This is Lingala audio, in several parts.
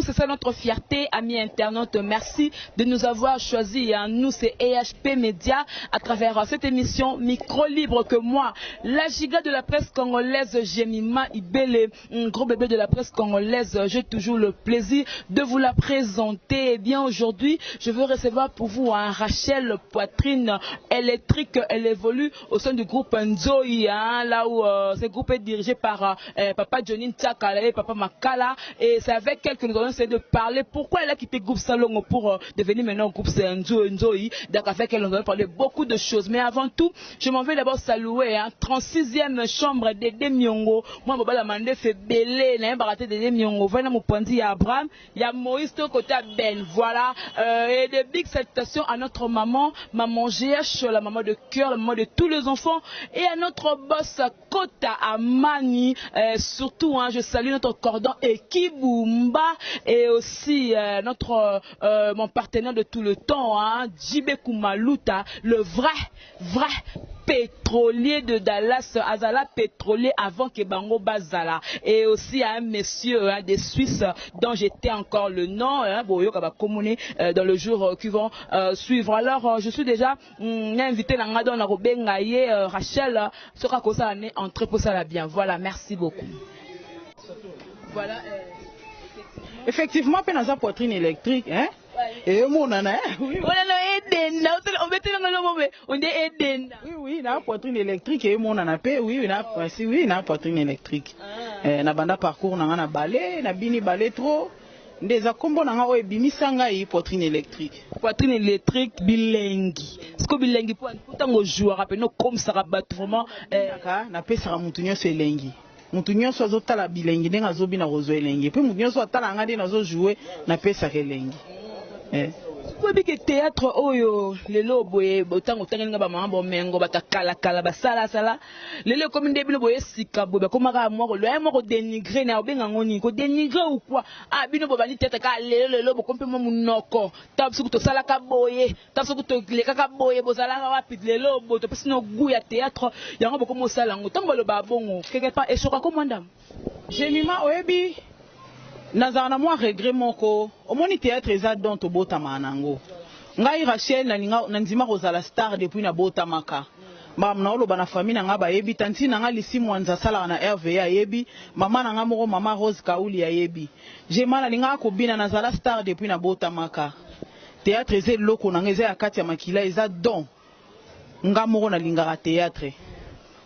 c'est ça notre fierté, amis internautes. Merci de nous avoir choisis. Hein. Nous, c'est EHP Média à travers cette émission Micro Libre que moi, la giga de la presse congolaise, Jemima Ibele, un gros bébé de la presse congolaise, j'ai toujours le plaisir de vous la présenter. Eh bien, aujourd'hui, je veux recevoir pour vous un Rachel Poitrine électrique. Elle évolue au sein du groupe Nzoi, hein, là où ce groupe est dirigé par Papa Johnny Ntaka et Papa Makala. Et c'est avec elle que nous allons essayer de parler. Pourquoi elle a quitté le groupe Salongo pour devenir maintenant au groupe Nzoi. Donc avec elle, nous allons parler beaucoup de choses. Mais avant tout, je m'en vais d'abord saluer, hein, 36e chambre de Miongo. Moi, je vais demander fait belé, n'a pas raté de Miongo. Voilà mon point de Abraham, il y a Moïse de côté Ben. Voilà. Et de big salutations à notre maman, maman GH, la maman de cœur, la maman de tous les enfants. Et à notre boss Kota Amani. Surtout, hein, je salue notre cordon Ekibumba. Et aussi notre mon partenaire de tout le temps, hein, Djibé Koumaluta, le vrai pétrolier de Dallas, Azala pétrolier avant que Bango Bazala. Et aussi à un monsieur hein, des Suisses dont j'étais encore le nom, hein, dans le jour qui vont suivre. Alors je suis déjà invité dans la Robengaye, Rachel, sera comme ça entrée pour ça là bien. Voilà, merci beaucoup. Voilà. Effectivement, peine poitrine électrique, hein? Et mon nana, oui. Oui, la poitrine électrique et mon nana, oui, la poitrine électrique. Na banda parcours na balé, na bini balé trop. Des akombo na o ebimisanga yi poitrine électrique. Poitrine électrique bilengi. Ce que bilengi pour tango joueur rappelons comme ça rabat vraiment na pesa mutunyo so elengi. Mutunyo so azotala bilengi ndenga zobi na rozo elengi. Puis mutunyo so atala ngade na zo jouer na pesa elengi. Quoi que théâtre oyo lelo boye botango tangenga ba mambo mengo batakala kala basala sala lelo comme ndebilo boye sika boye comme ka moko lo moko dénigrer na obenga ngoni ko dénigrer ou quoi ah bino boba ni tete ka lelo bo kompe mo munoko tabsu to sala ka boye tabsu to leka ka boye bozala ka rapide lelo bo to pesino goût ya théâtre yango boko mo sala ngo tango lo ba bongo quelque part et choka comme madame Jemima oyebi nazana moi regret moko omoni théâtre eza don to bota manango ngai Rachel na nzima kozala star depuis na bota maka mam na oloba na famille nga ba yebi tanti na nga lisi mwanza sala na RVA yebi mama na nga moko mama Rose Kauli ya yebi jemala linga ko bina nazala star depuis na bota maka théâtre eza loko na ngeza ya kati ya makila eza don nga moko na lingara théâtre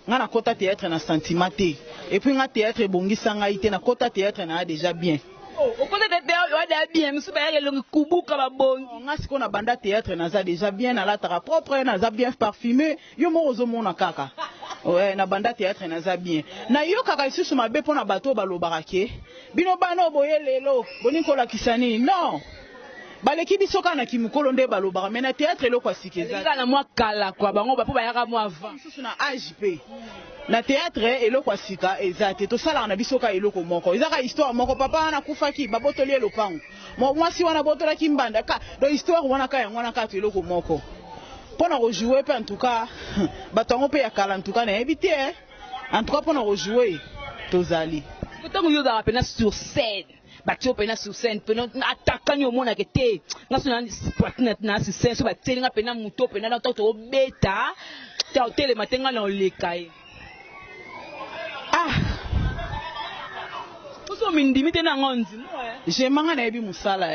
nga na kota théâtre na sentiment te et puis nga théâtre bongisa nga ite na kota théâtre na déjà bien. Au côté de théâtre bien monsieur ba le kubuka ba bongi nga siko na banda théâtre naza déjà bien na latara propre naza bien parfumé yo mo ozomona kaka ouais na banda théâtre naza bien na yo kaka isusu mabe pona bato balobaka ke bino bana boye lelo boni kola kisani non baleki biso kana kimukolo nde balobaka mais na théâtre eloko asikeza na mwa kala kwa bango ba po bayaka mwa avant isusu na AJP na théâtre eloko asika ezate to sala na biso ka eloko moko ezaka histoire moko papa na kufaki babotoli elopango mwasi wana botola kimbanda ka do histoire wana ka yango wana ka to eloko moko pona rejouer pe en tout cas batongo pe ya kala en tout cas na éviter en tout cas pona rejouer tozali kotango yo za pena sur scène batio pena sur scène pena attaquant yo mona kete ngaso na sur scène so batelinga pena muto pena na to beta ta hotel matenga na olekai Oso mindimite na ngonzi je manga na yebi musala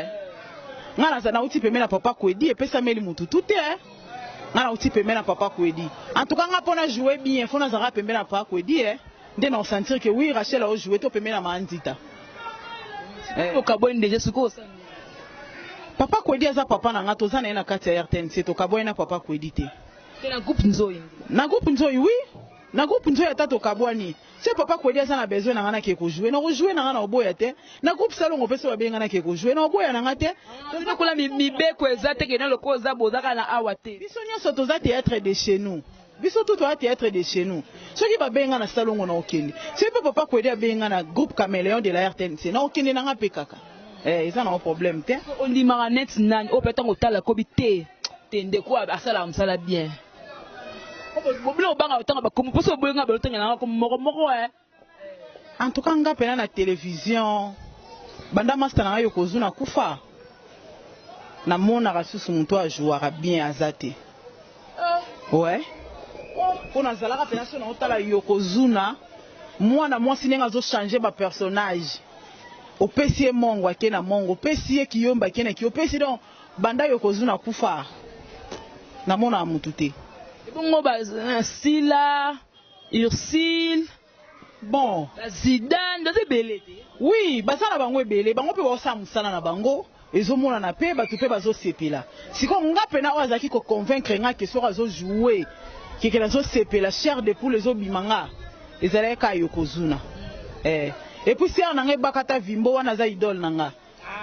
ngana za na uti pemela papa kwedi epesa meli mutu tout ngana uti pemela papa kwedi en tout cas nga pona jouer bien fona za pemela papa kwedi nde na sentir que oui Rachel a joué to pemela mandita o kabone déjà suko ça papa kwedi aza papa na nga to za na kati ya RTNC to kabone na papa kwedi te na groupe Nzoi oui na groupe Nzoi atato kabwani c'est papa kwedi aza na besoin na ngana ke ko jouer na ko jouer na ngana oboya te na groupe Salongo pesa ba benga na ke ko jouer na oboya na ngate to kola mibeko ezate ke na lokoza bozaka na awate biso nyonso to za théâtre de chez nous biso tout to théâtre de chez nous soki ba benga na Salongo na okende c'est papa kwedi a benga na groupe Caméléon de la RTNC na okende na nga pekaka ils ont un problème te on dit maranet nani o petango tala kobité tende ko asala msala bien en tout cas nga pena na télévision banda master na Yokozuna kufa na mona rasusu muto a jouera bien azate ouais pour nazalaka pena so na otala Yokozuna mwana mwasi nenga zo changer ba personnage opesi mongo ake na mongo opesi kiyomba ake na ki opesi donc banda Yokozuna kufa na mona amutu te bongo ba Sila Ursule bon Zidane de belete oui basala bango ebele bango pe ba musala na bango ezomona na pe batu pe bazo sepela siko nga pena o azaki ko convaincre nga ke so azo jouer ke ke nazo sepela chair de poule ezo bimanga ezalaka ka Yokozuna et puis ser nanga bakata vimbo wana za idole nanga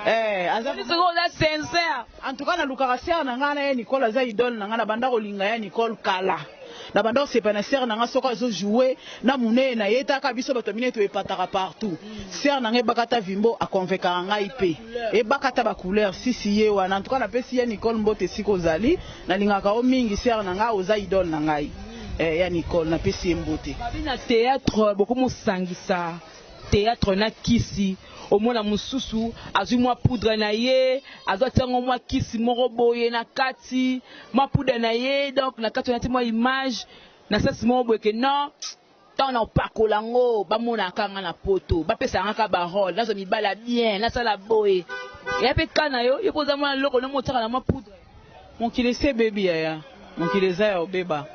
azali la sincère en tout cas na lukaka ser nanga na ya Nicole za idole nanga na banda kolinga ya Nicole kala na banda sepana ser nanga soko azo jouer na mune na yeta ka biso bato minute epataka partout ser nanga bakata vimbo a convaincre nga ipe e bakata ba couleur sisi ye wana en tout cas na pesi ya Nicole mbote siko zali na lingaka o mingi ser nanga oza idole na ngai ya Nicole na pesi mbote na théâtre beaucoup musangisa théâtre na kisi au mona mususu azui mwa poudre na ye azwa tango mwa kisi moko boye na kati mwa poudre na ye donc na kati na ti mwa image na sasi moko boye ke non tant na pakola ngo ba mona kanga na poto ba pesa nga ka barole nazo mibala bien na sala boye et pe kana yo poza mwa loko na motaka na mwa poudre mon kilese baby ya mon kilesa ya obeba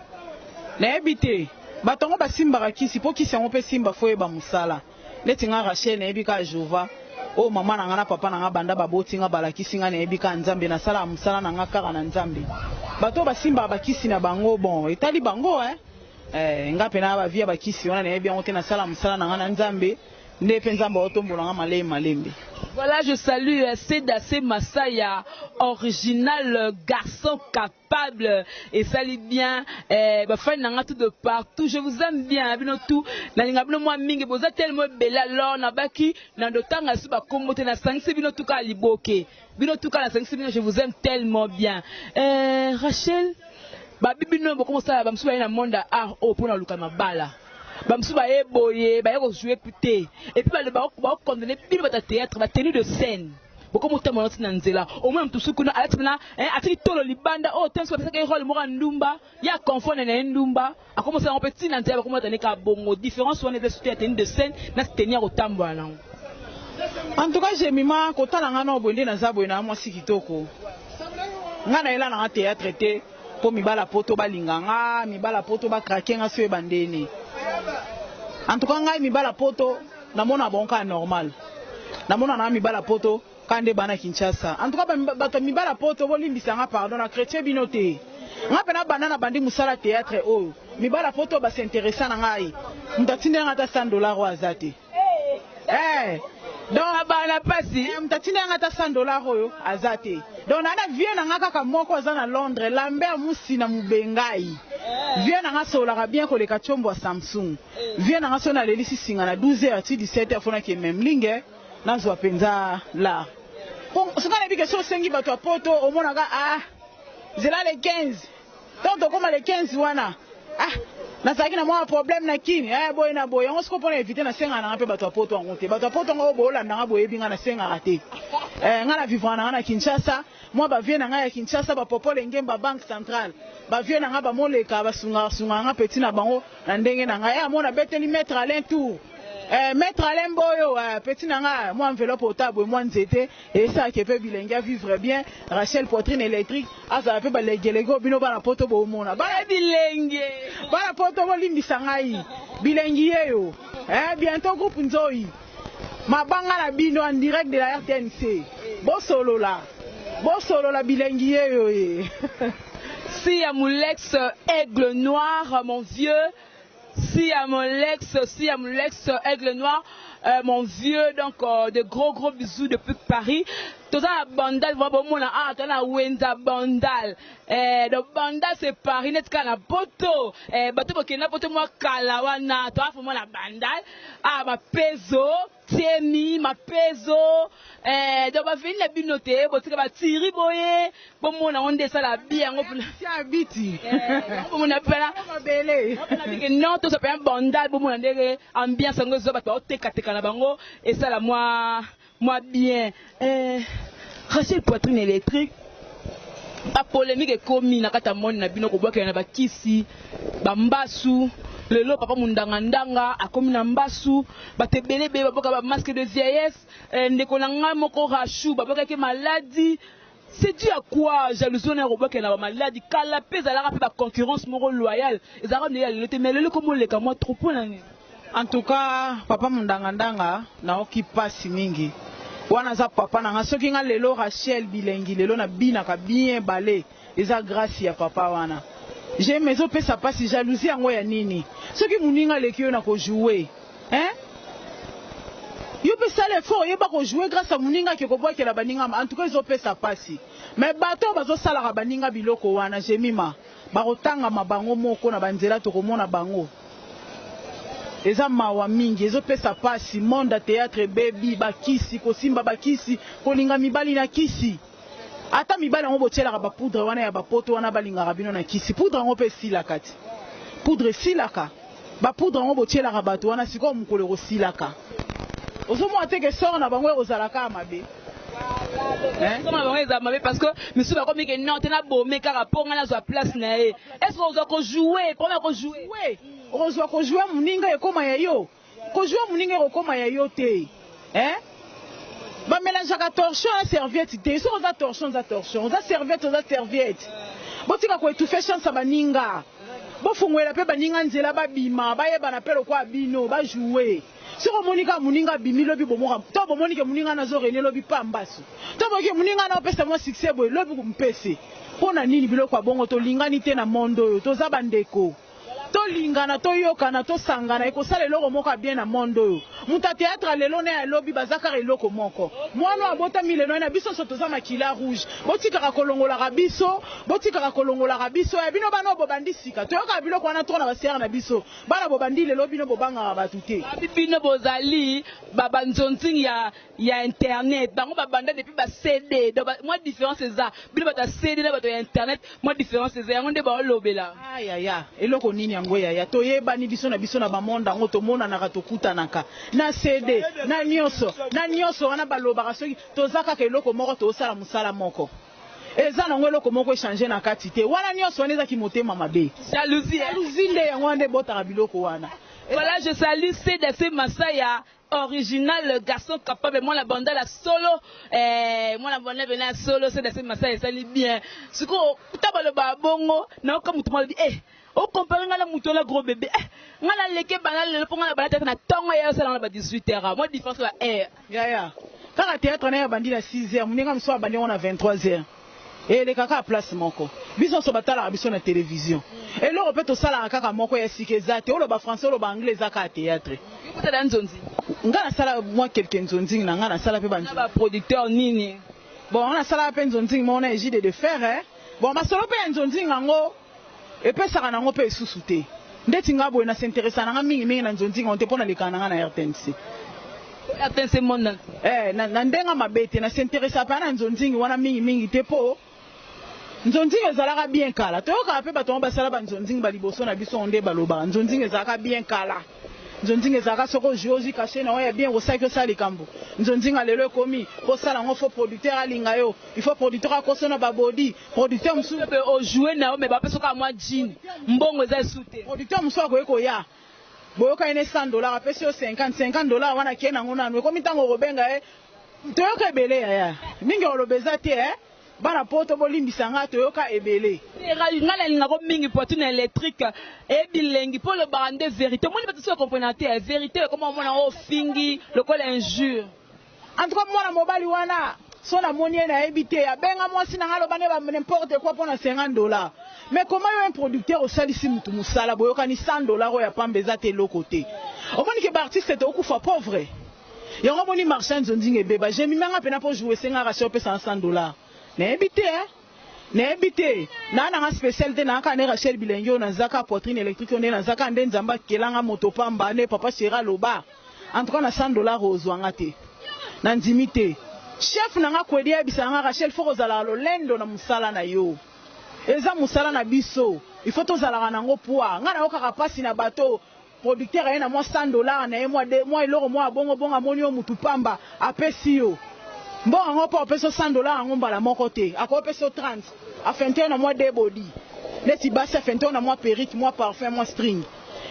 na ebite batongo basimba kisi po kisi yango pe simba foye ba musala leti nga Rachel na ebika Jova o mama na nga na papa na nga banda baboti nga balakisi nga na ebika Nzambe na sala musala na nga kaka na Nzambe bato basimba bakisi na bango bon etali bango nga pena ba via bakisi wana na ebi yango te na sala musala na nga na Nzambe nde pe Nzambe otombola nga malembe. Voilà, je salue Cédacé Massaya, original garçon capable et salut bien. Tout de partout. Je vous aime bien. Tout. Moi, mingi boza tellement belle alors na baki na ndotanga suba komote na sangisi bino tuka liboke. Bino tuka na sangisi bino je vous aime tellement bien. Rachel, babibi no boko mosala bamsuba na monde art au pona luka mabala. Bamsuba boye ba yako jouer puté et puis ba condamner bino ba théâtre ba tenue de scène boko motama noti na nzela au moins mtusu kuna alatina atiki tolo libanda o tenso pesa ke rôle mora ndumba ya confondre na ndumba akomosa en petit na nzela boko motane ka bongo différence on est de tenue de scène na tenir au tambwa na en tout cas j'ai mima kotala nga na bonde na zabwe na mwasi kitoko nga na ela na théâtre te po mibala poto balinganga mibala poto ba craquer nga so bandeni. En tout cas, ngai mibala poto na mona bonka normal. Na mona na mibala poto kande bana Kinshasa. En tout cas bato mibala poto bolimbisa nga pardon na chrétien binote. Nga pena banana bandi musala théâtre o. Mibala poto ba s'intéressa na ngai. Mtatinde nga ta $100 azate. Donc bana pasi mtatinde nga ta $100 oyo azate. Donc na vie na nga kaka moko aza na Londres, Lambert musi na mubengai. Viens na sola bien ko le kachombo Samsung. Viens na sona le lisi singa na 12h à 17h fona ke même linge na zo penza la. Bon, ce qu'on a dit que so sengi bato poto au mona ga zela le 15. Donc comme le 15 wana. Na saki na mwa problème na kini. Boy na boy. On se comprend éviter na senga na pe bato poto en monter. Bato poto ngo bola na boye binga na senga raté. Nga na vivre na Kinshasa. Moi ba vient na ya Kinshasa ba popole ngemba banque centrale. Ba vient na ba moleka ba sunga nga petit na bango na ndenge na nga ya mona beteli mettre à l'entour. Mettre à l'emboyo petit na nga moi enveloppe potable moi nzete et ça qui peut bilingue vivre bien Rachel poitrine électrique asa pe ba legelego bino ba na poto bo mona ba bilingue ba na poto bo limbisa ngai bilingue yo bientôt groupe Nzoi mabanga na bino en direct de la RTNC bo solo la bilingue yo Si à mon ex aigle noir, mon vieux. Si à mon ex aigle noir, mon vieux. Donc, de gros bisous depuis Paris. Tout ça, Bandal, voilà, Wenza Bandal. Donc, Bandal, c'est Paris, net qu'à la poto. Bateau, qui n'a pas de moi, Kalawana, toi, faut moi la Bandal. Ma peso, Tiemi, ma peso. Donc, ma fille, la binoté, parce que ma tiri, boye. Bon, mon, on descend la bien. C'est habiti. On appelle la. Non, tout ça, c'est un Bandal, bon, mon, ambiance, on va te cater, et ça, la moi. moi bien. Rachel poitrine électrique. La polémique est commise na kata moni na bino ko boka na bakisi bambasu lelo papa mundangandanga akomi na mbasu batebele be baboka ba masque de vieillesse ndeko na nga moko rashu baboka ke maladie. C'est dû à quoi jalousie na ko boka na ba maladie kala pesa la pe ba concurrence moko loyale ezara ne le te melele comme le ka moi trop pour nani. En tout cas papa mundangandanga na okipasi mingi. Wana za papa na soki nga lelo Rachel bilengi lelo na bina ka bien balé eza grâce ya papa wana j'ai mezo pesa pasi jalousie yango ya nini soki muninga leki yo na ko jouer yo pesa l'effort yeba ko jouer grâce à muninga ke ko boakela baninga en tout cas ezo pesa pasi mais bato bazo sala ka baninga biloko wana jemima ba kotanga mabango moko na banzela to komona bango eza mawa mingi ezo pesa pasi monde théâtre baby bakisi kosimba bakisi kolinga mibali na kisi ata mibali ngo botiela ba poudre wana ya bapoto wana balinga bino na kisi poudre ngo pe silaka ti poudre silaka ba poudre ngo botiela bato wana siko mukolo ko silaka ozo mo ateke sort na bango ozalaka mabe parce que monsieur va comme que non tena bomé car pour na zo place na e est-ce qu'on doit jouer comment qu'on jouer on doit jouer muninga e koma ya yo ko jouer muninga e koma ya yo te ba mélange ka torchon à serviette te so za torchon za serviette botika ko étouffer chance baninga bo fungwela pe baninga nzela ba bima ba yeba na pelo kwa bino ba jouer. Si on monika muninga bimi lobi bomoka to bomonike muninga nazo rene lobi pambasu to boke muninga na pesa mo succès boy lobi kumpese pona nini biloko kwa bongo to lingani te na mondo yo to za bandeko to lingana to yokana to sangana eko sala eloko moko bien na mondo yo muta théâtre lelo na lobi bazaka eloko moko mwana abota mileno na biso soto za makila rouge botika ka kolongola ka biso ya bino bana bobandi sika to yoka biloko wana to na basera na biso bana bobandi lelo bino bobanga batute bino bozali baba nzonzing ya internet bango babanda depuis ba CD moi différence eza bino bata CD na bato ya internet moi différence eza yango nde ba lobela aya eloko nini yango ya toyebani biso na bamonda ngo tomona na tokutanaka na CD na nyonso wana balobaka soki tozaka ka eloko moko tosala musala moko eza nango eloko moko échanger na kati te wana nyonso wana ezaki motema mabe jalousie nde yango nde botaka biloko wana. Voilà, je salue CDC Masaya original garçon capable moi la bande la solo moi la bande venait solo CDC Masaya ça lit bien ce que taba le babongo na comme tout le monde dit o comparer ngala muto la gros bébé ngala leke banal le ponga la balata na tongo ya ça dans ba 18h moi différence la ya kaka théâtre na ya bandi na 6h muninga mso bandi on a 23h et les kaka place moko biso so batala biso na télévision et là on peut to sala kaka moko ya sikezate o lo ba français o lo ba anglais zaka théâtre kuta dans nzonzi ngana sala moi quelqu'un nzonzi na ngana sala pe banzi ba producteur nini bon on a sala pe nzonzi mais on a égide de faire bon ma solo pe nzonzi ngo et pe saka nango pe susute ndeti ngabo na s'intéresse na mingi na nzonzi on te pona le kana na RTNC mona na ndenga mabete na s'intéresse pa na nzonzi wana mingi te po nzonzi ezalaka bien kala toyoka pe bato basala ba nzonzi baliboso na biso onde baloba nzonzi ezalaka bien kala nzonzi ezalaka soko joji caché na ya bien osaki osala likambo nzonzi lelo ekomi kosala ngo faux producteur alinga yo il faut producteur akosona ba body producteur musu pe o jouer na yo me ba peso ka mwa jean mbongo eza soute producteur musu akoyeko ya boyoka ine $100 apesi yo $50 wana kena ngona no ekomi tango robenga toyoka ebele ya mingi olobeza te bana poto bolimbisa nga toyoka ebele ngala linga ko mingi poitrine électrique et bilengi pour le barande vérité moi pas comprendre la vérité comment mona o fingi le col injure en tout cas mona mobali wana so na moni na ebite ya benga mwasi na ngalo bane ba n'importe quoi pour na $50 mais comment un producteur au salisi mutu musala boyoka ni $100 ya pambeza te lokote au moni que ba artiste te okufa pauvre ya ngomoni marchand nzonzinge beba j'ai mis manga pena pour jouer senga ratio pe $100 Nebite na nga spécialité na ka ne Rachel Bilengio na zaka poitrine électrique on na zaka nde nzamba kelanga motopamba ne papa Chera loba en tout cas na $100 ozwanga te na ndimite chef na nga kwedia bisanga Rachel foko zala lolendo na musala na yo eza musala na biso il faut to zala nango poa nga na okaka pasi na bateau producteur aye na moi $100 na ye moi eloko moi bongo bongo amoni yo mutu pamba apesi yo bon ango pa opesa $100 ango mbala moko te akopesa 30 afente na moi debody neti basi afente na moi perruque moi parfum moi string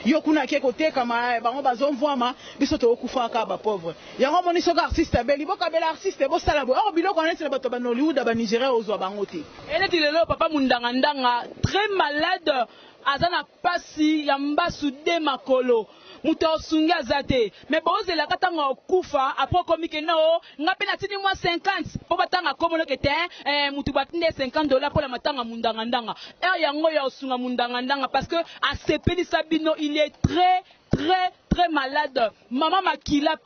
yo kuna ke kote kama bango bazomvwama biso to okufa ka ba pauvre yango moni soka artiste beli boka bela artiste bo sala bo o biloko neti na bato ba Hollywood ba Nigeria ozwa bango te eleti lelo papa mundanga ndanga très malade azana pasi ya mbasu de makolo muto osungi azate mais bozela katanga okufa après komi ke no ngape na tini moi 50 po batanga komo loke te mutu batinde $50 pour la matanga mundanga ndanga yango ya osunga mundanga ndanga parce que a sepeli sabino il est très malade. Maman Makila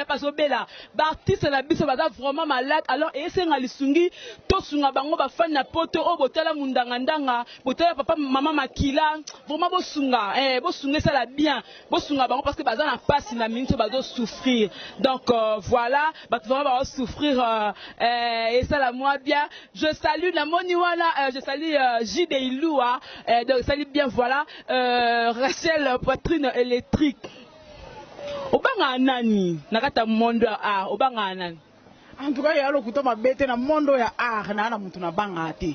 parce que bella l'artiste la biso baza vraiment malade alors ese ngalisungi to sunga bango ba fan na poto o botala mundanga ndanga botala papa maman Makila vraiment bo sunga ça la bien bo sunga bango parce que baza na passe na minute bazo souffrir donc voilà ba vraiment ba souffrir et ça la moi bien je salue la moni wala je salue J.D. Iloua donc salut bien voilà Rachel Poitrine électrique obanga nani nakata mondo ya art obanga nani en tout cas yalo kuto mabete na mondo ya art na mutu na banga te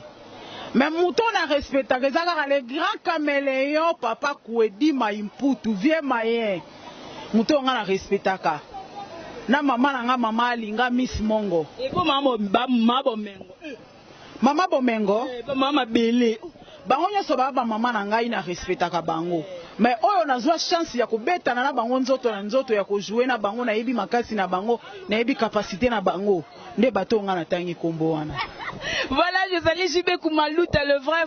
mais muto na respecta que ça le grand caméléon papa Kwedi Maimputu vie mayen muto nga na respecta ka na mama na nga mama alinga Miss Mongo e ko mama bomengo mama bomengo mama bele bango nyoso ba mama na ngai na respecta ka bango mais oyo nazwa chance ya kubeta na bango nzoto na nzoto ya kojouer na bango na yebi makasi na bango na yebi capacité na bango nde bato nga na tangi kombo wana. Voilà, je salue JB Koumalouta, le vrai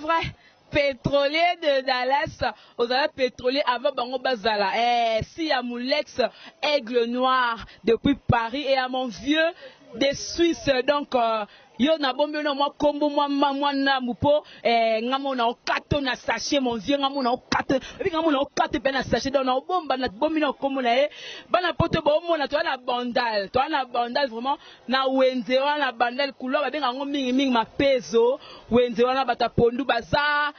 pétrolier de Dallas, aux alliés pétroliers avant bango bazala. Si à mon Lex Aigle Noir depuis Paris et à mon vieux des Suisses donc yo na bombe no moi kombo moi na mupo ngamo na okato na sachet mon vieux ngamo na okato et ngamo na okato pe na sachet donc na bomba na bombe na kombo na e bana poto bo mona to na bandal vraiment na wenze wana bandal couleur ba benga ngo mingi mapeso wenze wana bata pondu baza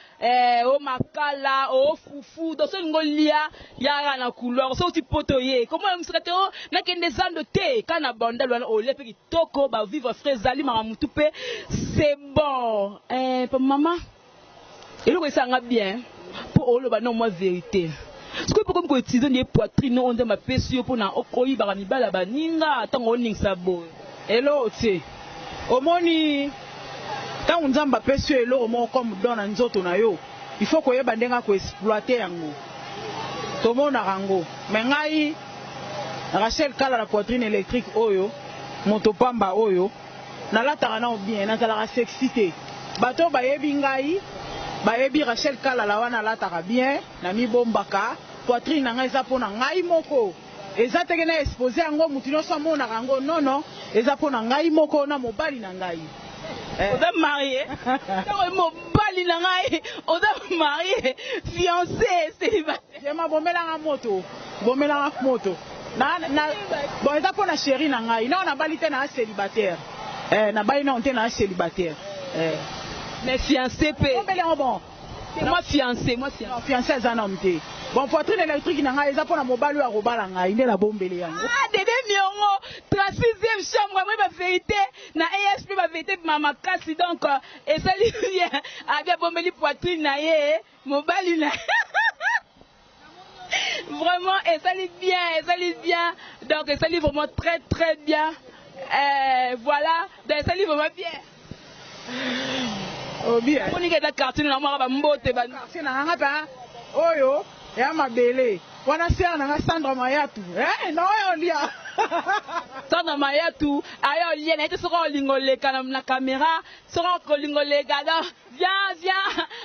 o makala o fufu donc so ngolia ya na couleur so ti poto ye comment msakate o na kende zando te kana bandal wana o lepe kitoko ba vivre frais ali maramutu. C'est bon. Pour maman, il faut que ça aille bien. Pour eux, non, moi, vérité. Ce que pour que tu des poitrines, on ma pêche pour na okoyi baraniba la baninga, tant on ning sabo. Hello, tu au moni, quand on zamba pêche hello, au moins comme dans un zoto na yo, il faut que y ait bandenga ko exploiter yango. Tout le monde a rango. Mais ngai, Rachel Kala la poitrine électrique oyo, motopamba oyo. Nalataka na bien nazalaka sexité bato bayebi ngai bayebi Rachel Kala la wana lataka bien na mibombaka poitrine na ngai eza pona ngai moko eza teke na exposer yango mutu nyonso amonaka yango non eza pona ngai moko na mobali na ngai oza marié mobali na ngai oza marié fiancé célibataire jema bomelanga moto bon eza pona chéri na ngai na bali te na célibataire na bayi na onte na célibataire mais fiancé pe bon moi fiancé fiancé eza na omte bon poitrine électrique na ngai eza pona mobali ya kobala ngai nde na bombele yango dede miongo 36e chambre moi ba vérité na ASP ba vérité mama kasi donc esali bien abia bombeli poitrine na ye mobali na vraiment esali bien donc esali vraiment très bien. Voilà, donc ça livre va bien. Oh bien. On y a la carte na moi ba mbote ba. C'est na ngata. Oyo, ya mabele. Wana sera na Sandra Mayatu. Non yo lia. Sandra Mayatu, ayo lia na te soko lingoleka na caméra, soko lingoleka da. Viens.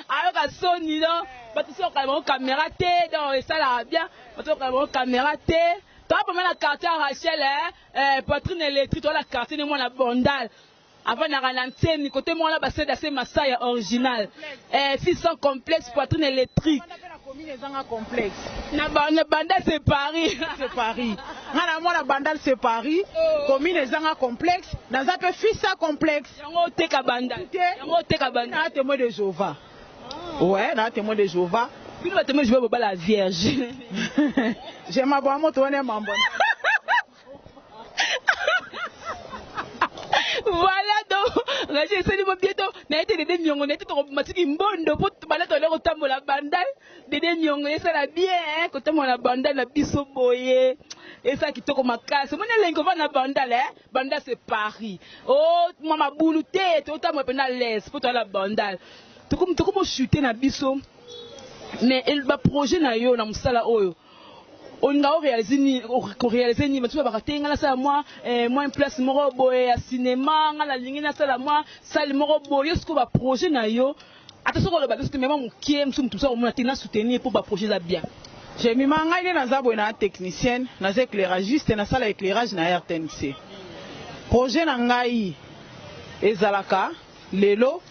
Ayo ka soni donc, ba tu soko ka caméra te donc ça la bien. Ba tu ka caméra te. Toi, pour la carte à Rachel, poitrine électrique, toi, la carte de moi, la bandale. Avant, la ralentir, côté moi, là, c'est assez massaille original. Fils sans complexe, poitrine électrique. Complexe. La bandale, c'est Paris. C'est Paris. La bandale, c'est Paris. Commune les gens complexe. Dans un peu fils sans complexe. Yango teka bandale. Yango teka bandale. Na témoin de Jéhovah. Ouais, na témoin de Jéhovah. Je vais pas la vierge. J'ai ma bonne moto, on est ma bonne. Voilà donc, j'ai essayé de bientôt. N'a été des millions, on était automatique une bonne de pour balade dans le temps la bandale. Des millions, et ça la bien, hein, quand on la bandale, la biso boye. Et ça qui te comme ma casse. Mon élenco va na bandale, hein. Bandale c'est Paris. Oh, maman boulouté, tout le temps, moi, pendant l'est, pour toi la bandale. Tout comme chuter na biso. Mais il va projet na yo, na musala oyo. On a réalisé ni mais tu vas rater ngala ça moi une place moro boy à cinéma ngala lingi na sala moi salle moro boy ce qu'on va projet na yo attention ko le ba c'est même mon qui aime tout ça on a tena soutenir pour ba projet ça bien j'ai mis manga ile na zabo na technicienne na éclairagiste na sala éclairage na RTNC projet na ngai ezalaka lelo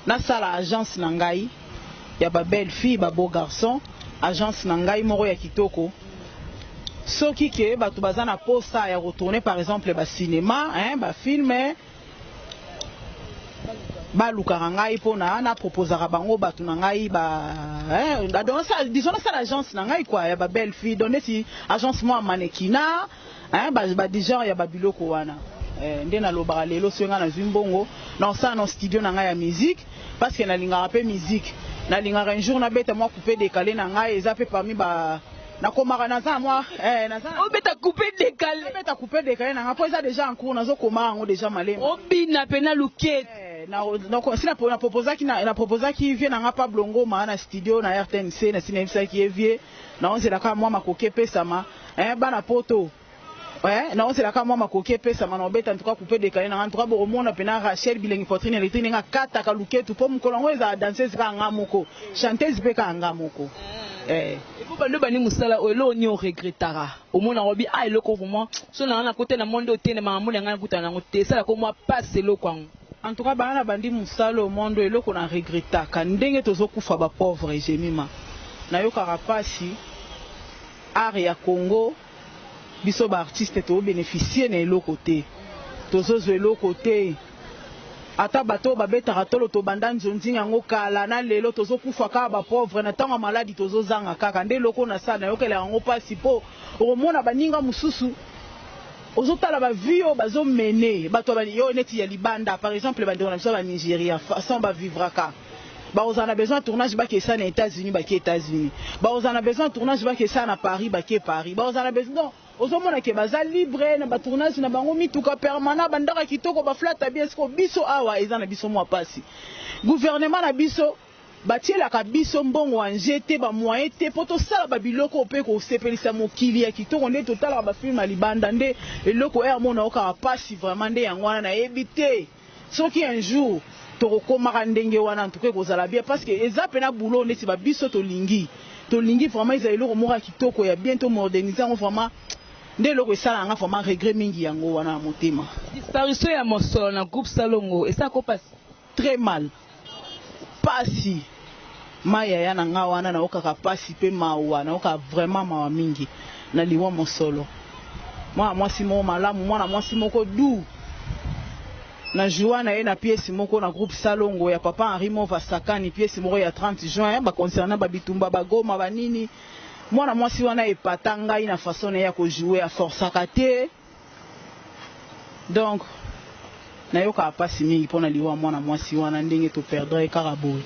na sala agence na ngai ya ba belle fille ba beau garçon agence na ngai moro ya kitoko. Soki ke batu bazana posa ya retourner par exemple ba cinéma hein ba film ba lukara ngai pona na proposera bango batu na ngai ba hein donc ça disons ça l'agence na ngai quoi ya ba belle fille donner si agence moi mannequinat hein ba déjà ya ba biloko wana nde na lobaka lelo songa na zimbongo na ça no studio na ngai ya musique parce que na lingara pe musique na lingara un jour na beta moi couper décaler na ngai eza pe parmi ba na komara naza moi naza o beta couper décalé beta couper décalé na po ça déjà en cours nazo komara ngo déjà malema o bina pena luket donc si na proposa qui vient na pa blongo ma na studio na RTNC na cinéma qui vie na on c'est la ka moi makoke pesa ma bana poto na on c'est la ka moi makoke pesa ma na beta en tout cas couper décalé na en tout cas bo mona pena Rachel bilengi potrine électrique nga kata ka luketu po mkolongo eza danseuse ka ngamoko chanteuse pe ka ngamoko. Et pour bando bani musala o elo ni o regrettara au monde en robi ah eloko vraiment so na côté na monde otene mamu na ngana kutana ngote sala ko moi passe eloko en tout cas bana bandi musala au monde eloko na regretta ka ndenge tozokufa ba pauvre jemima na yo karapasi art ya Congo biso ba artiste to bénéficier na eloko te tozozo eloko te ata bato babetaka tolo to banda nzonzi yango kala na lelo tozo kufa ka ba pauvre na tanga maladi tozo zanga kaka nde loko na sana yokela yango pasi po omona baninga mususu ozotala ba vio bazo mener bato ba yo neti ya libanda par exemple bande na ba Nigeria façon ba vivre ka ba ozana besoin tournage ba ke ça na États-Unis ba ke États-Unis ba ozana besoin tournage ba ke ça na Paris ba ke Paris ba ozana besoin ozomona ke baza libre na ba tournage na bango mituka permanent bandaka kitoko ba flata bien ce ko biso awa eza na biso mwa pasi gouvernement na biso batiela ka biso mbongo anjete ba moyen te poto sala ba biloko pe ko sepelisa mokili ya kitoko nde totala ba film ya libanda nde eloko mona oka pasi vraiment nde yango wana na ebité soki un jour tokokomaka ndenge wana ntuke kozala bien parce que eza pena boulot neti ba biso tolingi vraiment eza eloko moko kitoko ya bientôt moderniser ngo vraiment nde eloko esala nga vraiment regret mingi yango wana motema disparition ya mosolo na groupe Salongo esa ko passe très mal pasi maya ya na nga wana na okaka pasi pe mawa na oka vraiment mawa mingi na liwa mosolo mwasi moko malamu mwana mwasi moko du na joie na ye na pièce moko na groupe Salongo ya papa Henri Mova Sakani pièce moko ya 30 juin ba concernant ba bitumba ba goma ba nini mwana mwasi wana epata ngai na façon na ya ko jouer à force akate donc na yoka pasi mingi pona liwa mwana mwasi wana ndenge to perdre karaboy.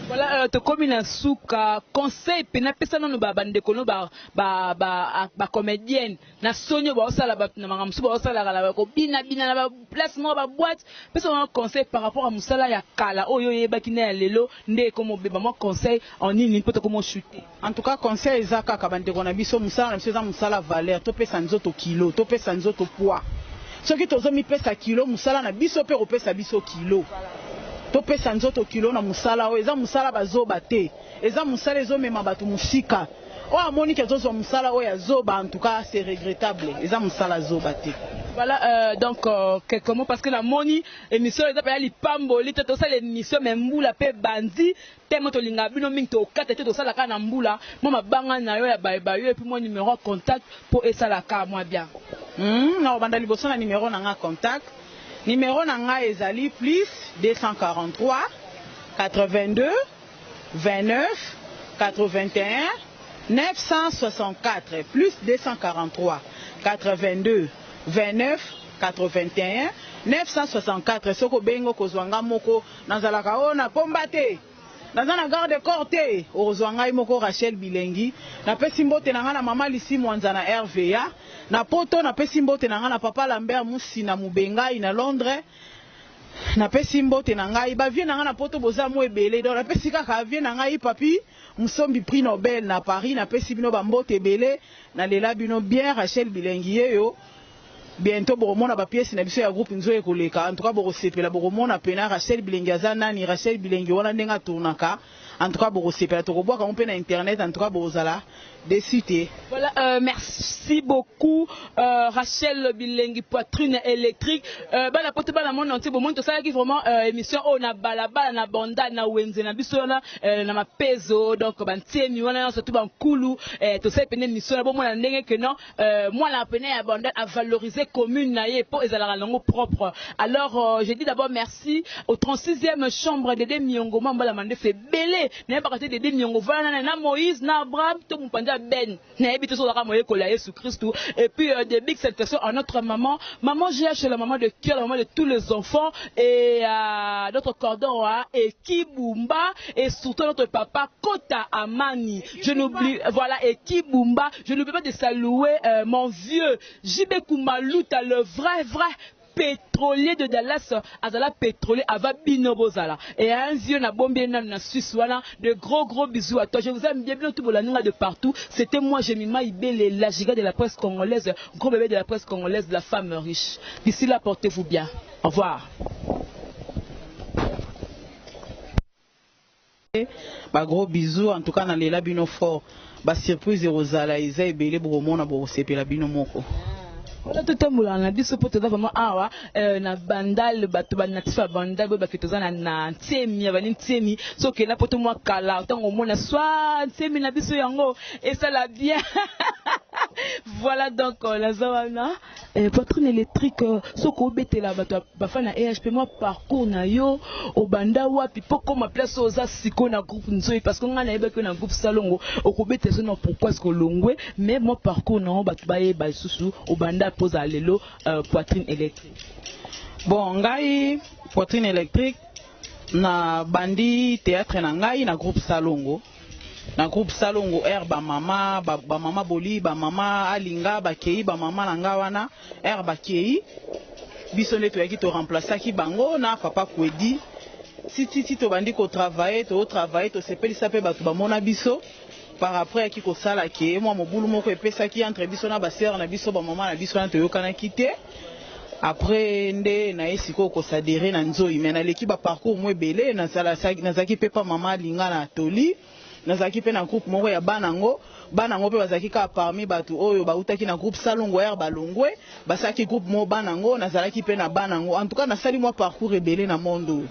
Voilà, te comme na suka conseil pena pesa nanu ba bandeko no ba comédienne na sonyo ba osala ba na mangamsu ba osala la ko bina na ba place mo ba boîte pesa un conseil par rapport à musala ya kala oyo yebaki na lelo nde ko mo beba mo conseil en nini poto ko mo chuter. En tout cas conseil ezaka ka bandeko na biso musala na biso za musala valeur to pesa nzoto kilo to pesa nzoto poids soki tozo mi pesa kilo musala na biso pe ko pesa biso kilo. To pesa nzoto kilo na musala o eza musala bazoba te eza musala ezomema bato musika o amoni ke zozo musala o ya zoba en tout cas c'est regrettable eza musala zoba te. Voilà donc quelques mots parce que la moni émission eza pa li pamboli to ça l'émission même mbula pe bandi tellement to linga bino mingi to kata to sala ka na mbula mo mabanga na yo ya ba yo et puis mon numéro contact pour esala ka moi bien na banda liboso na numéro na nga contact. Numéro nanga ezali plus 243 82 29 81 964 plus 243 82 29 81 964 soko bengo kozwanga moko nazalaka ona pombate nazana garde corté ozwanga moko Rachel Bilengi na pesi mbote na ngana mama Lisi Mwanza na RVA na poto na pesi mbote na ngana papa Lambert Musina Mubengai na Londres na pesi mbote na ngai ba vie na ngana poto boza mo ebele donc na pesi kaka vie na ngai papi Musombi prix Nobel na Paris na pesi bino ba mbote ebele na lela bino bien Rachel Bilengi yeyo bientôt boromona ba pièce na biso ya groupe nzoe koleka en tout cas borosepela boromona pena Rachel Bilengi aza nani Rachel Bilengi wana ndenga tournaka en tout cas borosepela tokobwaka mo pe na internet en tout cas borozala desité. Voilà, merci beaucoup Rachel Bilengi poitrine électrique bana pote bana monde entier bon monde ça qui vraiment émission on a balabala na banda na wenze na biso na mapeso donc bantiemi wana surtout bankulu to ça pene émission na bon na ndenge que non moi la pene ya banda à valoriser commune na ye pour ezala lango propre. Alors je dis d'abord merci au 36e chambre de Miongo Mambala Mande fait belé n'a pas raté de Miongo voilà na Moïse na Abraham tout mon panda Ben na ebité sur la moye kola Jésus Christ et puis des big salutations à notre maman GH la maman de cœur la maman de tous les enfants et à notre cordon et Kibumba et surtout notre papa Kota Amani je n'oublie voilà et Kibumba je n'oublie pas de saluer mon vieux JB Kumalu t'as le vrai pétrolier de Dallas azala pétrolier ava binobozala et un vieux na bombé na Suisse voilà de gros bisous à toi je vous aime bien tout bolaninga de partout c'était moi Jemima Ibele la giga de la presse congolaise gros bébé de la presse congolaise de la femme riche d'ici là portez-vous bien au revoir. Ba gros bisous en tout cas na lela bino fort ba surprise rozala eza ebele boromona borosepela bino moko. Voilà tout le monde na biso poto vraiment awa na bandal bato ba natif bandal ba fitoza na ntemi ya bani ntemi so ke na poto moi kala tango mona soit ntemi na biso yango et ça la bien. Voilà donc la zawana poitrine électrique soko betela bato bafa na EHP moi parcours na yo au banda wapi poko ma place oza siko na groupe nzoi parce que ngana yeba que na groupe salongo okobete so non pourquoi est-ce que longwe mais moi parcours na bato baye ba susu au banda pose à l'élo poitrine électrique. Bon ngai poitrine électrique na bandi théâtre na ngai na groupe salongo. Na groupe salongo ba mama boli ba mama alinga ba kei ba mama nanga wana ba kei biso nde toyaki to remplacer ki bango na papa Kwedi si to bandi ko travailler to sepelisa pe bato ba mona biso par après ki ko sala ke moi mobulu moko epesa ki entre biso na ba sœur na biso ba mama na biso na toyokana kite après nde na esiko ko sadere na nzoi mais na leki ba parcours mo ebele na sala nazaki pe pa mama alinga na toli nazaki pe na groupe moko ya banango pe bazaki ka parmi bato oyo bautaki na groupe salongo balongwe basaki groupe mo banango nazalaki pe na banango en tout cas nasali moi parcours ebele na mondo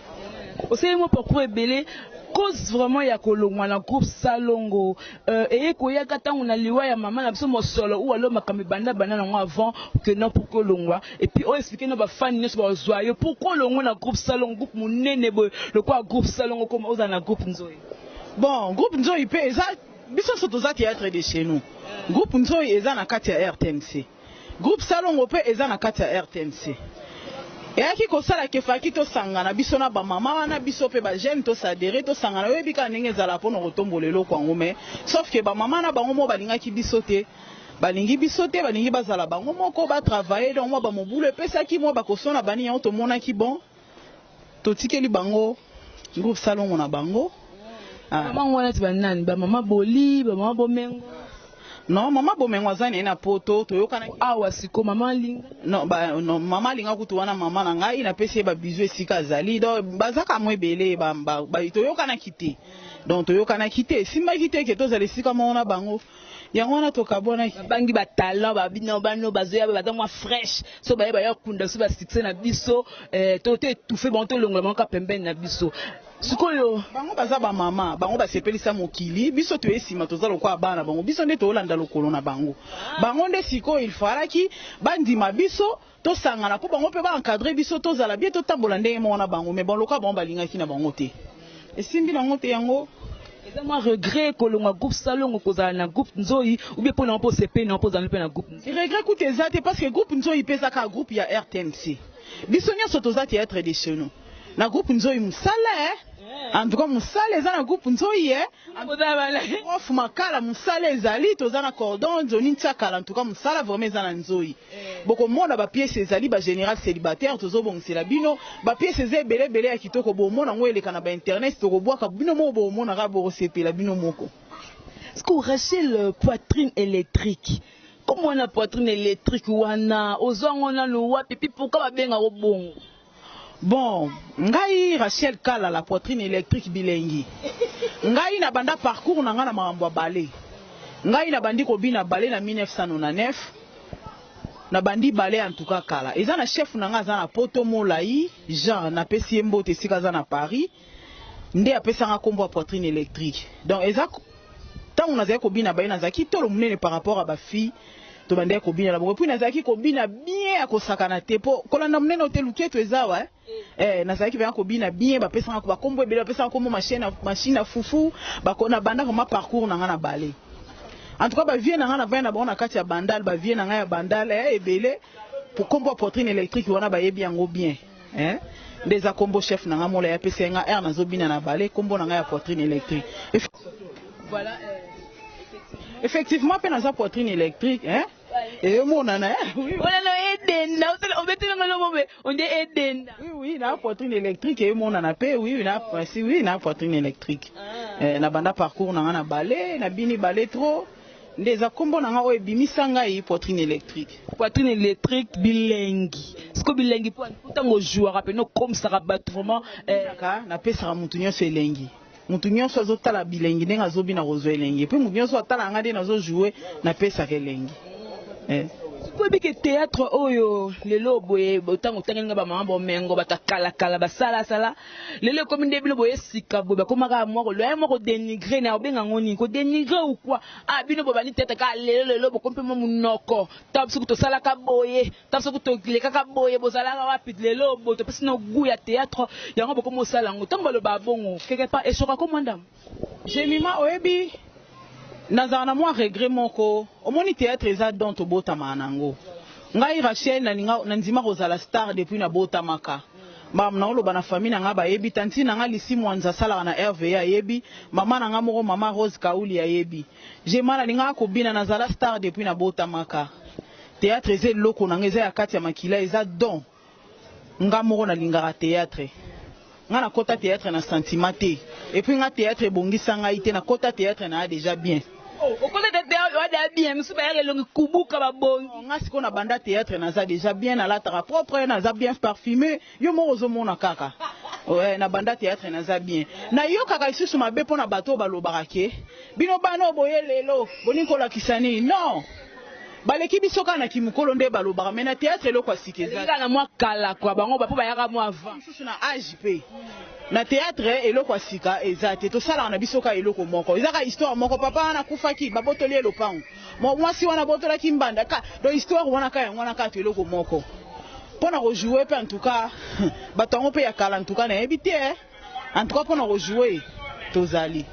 osali moi parcours ebele cause vraiment ya kolongwa na groupe salongo et koyaka tango na liwa ya maman na biso mosolo ou alors makambi banda nango avant que non pour kolongwa et puis on expliquer na ba fan nyos ba joyeux pourquoi longwa na groupe salongo groupe munene boy le quoi groupe salongo comme oza na groupe nzoi. Bon, groupe Nzoi pe eza biso soto za théâtre de chez nous. Groupe Nzoi eza na kati ya RTNC. Groupe Salongo pe eza na kati ya RTNC. Et aki ko sala ke faki to sangana biso na ba mama wana biso pe ba jeune to sadere to sangana we bika ndenge zala po no kotombolelo kwa ngome. Sauf que ba mama na bango mo balingaki biso te. Balingi biso te balingi bazala bango moko ba travailler donc moi ba mobulu pesa ki mo ba kosona bani ya to mona ki bon. To tikeli bango groupe Salongo na bango. Maman wana ti banani ba mama boli ba mama bomengo non mama bomengo azani na poto toyokana awa siko mama linga non mama linga kutu wana mama na ngai na pesi ba bizu esika azali donc bazaka mo ebele ba toyokana kite donc toyokana kite simba kite ke tozali esika mona bango yango wana tokabona bangi ba talent ba bino bano bazoya ba tango fresh so ba ya kunda so ba succès na biso to étouffé bon to longola manka pembeni na biso sikoyo bango baza ba mama bango ba sepelisa mokili biso to esima tozalo kwa bana bango biso nde to olanda lokolo na bango bango nde siko il falaki bandima biso to sangana po bango pe ba encadrer biso to zala bien to tambola ndenge mona bango mais bon loka bango balingaki na bango te esimbi nango te yango C'est moi regret que l'on a groupe salon ou qu'on a un groupe nzoi ou bien pour n'en poser paix n'en poser un groupe. Regret que tes ates parce que groupe nzoi il pèse à groupe il y a RTNC. Bisonia sotozati être de chez nous. Na groupe nzoi musala en tout cas musala za na groupe nzoi off makala musala ezali tozana cordon zoni ntsakala en tout cas musala vraiment za na nzoi. Boko mona ba pièce ezali ba général célibataire tozo bongisela bino ba pièce ezebele bele ya kitoko bo mona ngoeleka na ba internet to kobwaka bino mo bo mona ka bo sepela bino moko. Est-ce que Rachel poitrine électrique? Comment on a poitrine électrique ou on a le wapi puis pourquoi bien au bon? Bon, ngai Rachel Kala la poitrine électrique bilengi. Ngai na banda parcours na ngana makambo balé. Ngai na bandi ko bina balé na 1999. Na bandi balé en tout cas kala. Eza na chef na nga za na poto molai, Jean na pesi mbote sika za na Paris. Nde apesa nga kombo poitrine électrique. Donc eza tant on a ko bina balé na zaki tolo munene par rapport à ba fille. To bande ko bina la bo puis na zaki ko bina bien akosakana te po kolanda munene hotel uketo ezawa na zaki bien ko bina bien ba pesa ko ba kombo ebele ba pesa ko machine fufu ba kona banda ko ma parcours na ngana balé. En tout cas ba vie na ngana va na bona kati ya bandal ba vie na ngaya bandal ebele pour kombo poitrine électrique wana ba yebi yango bien des a kombo chef na ngamola ya pesa nga air na zo bina na balé kombo na ngaya poitrine électrique. Voilà effectivement pe na za poitrine électrique et mon nana oui on a Eden on met on dit Eden oui na poitrine électrique et mon nana pe oui na poitrine électrique na banda parcours na na balé na bini balé trop ndeza kombo na nga o ebimisanga yi poitrine électrique bilengi ce bilengi pour tango joueur rappel no comme ça rabattre vraiment na pesa mutu nyonso elengi mutu nyonso azotala bilengi ndenga azobi na rozwa elengi puis mutu nyonso atala nga nde nazo jouer na pesa elengi Quoi que théâtre oyo lelo boye botango tangenga ba mambo mengo batakala kala basala sala lelo comme ndebilo boye sika boye bakomaka moko lo moko dénigrer na obenga ngoni ko dénigrer ou quoi ah bino bobani tete ka lelo bokompe mo munoko tabsu to sala ka boye tabsu to leka ka boye bozala ka wapi lelo bo to pesi no goût ya théâtre yango bokomo sala ngo tango lo babongo quelque part et soka comme madame Jemima oyebi nazana moi regret moko omoni théâtre eza don to bota manango ngai Rachel na nzima kozala star depuis na bota maka mam na oloba na famille na nga ba yebi tanti na nga lisi mwanza sala na RVA yebi mama na nga moko mama Rose Kauli ya yebi je mala ninga ko bina nazala star depuis na bota maka théâtre eza loko na ngeza ya kati ya makila eza don nga moko na lingara théâtre nga na kota théâtre na sentiment te et puis nga théâtre bongisa nga ite na kota théâtre na déjà bien. Au côté de théâtre bien monsieur ba yele kubuka ba bon nga siko na banda théâtre na za déjà bien na la tara propre na za bien parfumé yo mo ozomona kaka na banda théâtre na za bien na yo kaka isusu mabe pona bato balobaka ke bino bano boye lelo boni kola kisani non baleki biso kana kimukolo nde balobaka mais na théâtre eloko asikeza na mwa kala kwa bango ba po ba yaka mwa avant isusu na AJP na théâtre eloko asika ezate to sala na biso ka eloko moko ezaka histoire moko papa na kufaki babotoli elopango mwasi wana botola kimbanda ka do histoire wana ka yango wana ka to eloko moko pona rejouer pe en tout cas batango pe ya kala en tout cas na ebité en tout cas pona rejouer tozali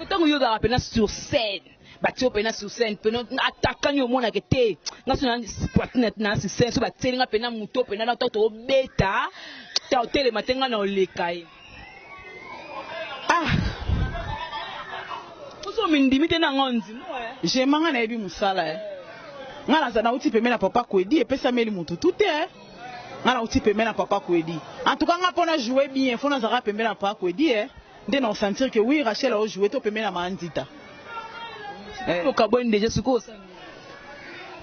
tango yo ga pena sur scène batio pena sur scène pena attaquant yo mona kete ngaso na poitrine na sur scène so bateli nga pena muto pena na to beta ta hotel matenga na olekai Oso mindimite na ngonzi je manga na ebi musala ngana za na uti peme na papa kwedi e pesa meli mutu tout ngana uti peme na papa kwedi en tout cas nga pona jouer bien fona za peme na papa kwedi nde na sentir que oui Rachel a joué to peme na mandita to kabone déjà suko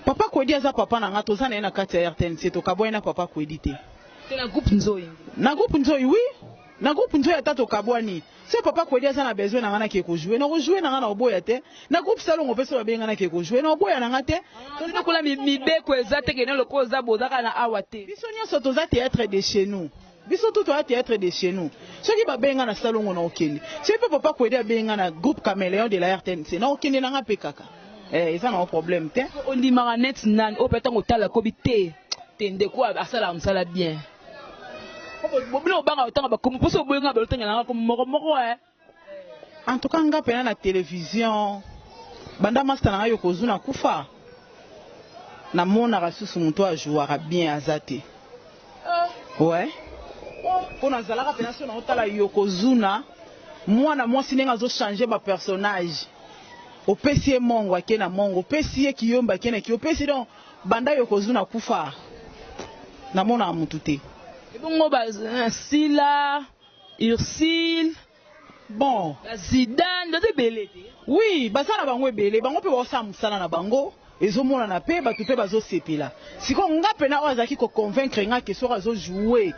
papa kwedi aza papa na nga to za na kati ya RTNC to kabone na papa kwedi te na groupe nzoi oui na groupe nzoi atato kabwani c'est papa kwedi aza na besoin na ngana ke ko jouer na ko jouer na ngana oboya te na groupe salon opesa ba benga na ke ko jouer na oboya na ngate to kula mibeko ezate ke na lokoza bozaka na awate biso nyonso toza théâtre de chez nous biso tout toza théâtre de chez nous soki ba benga na salon na okeli c'est papa kwedi a benga na groupe Caméléon de la RTNC na okende na nga pe kaka eza na problème te on dit maranet nan o peta ngotala kobite tende kwa asala msala bien bobilo banga otanga bakomo poso boyenga balotanga na comme moko En tout cas, nga pena na télévision. Banda master na Yokozuna kufa. Na mona rasusu muto a jouera bien azate. Ouais. Pour na zalaka pena so na otala Yokozuna, moi na moi sinenga zo changer ba personnage. Opesi mongo akena mongo, opesi kiyomba akena ki, opesi donc banda Yokozuna kufa. Na mona amutute. Ebongo ba Sila, Ursile. Bon, Zidane, de belete. oui, basana bango ebele, bango pe bosa musala na bango, ezomona na pe batu pe bazo sepela. Siko nga pena ozaki ko convaincre nga ke sora zo jouer,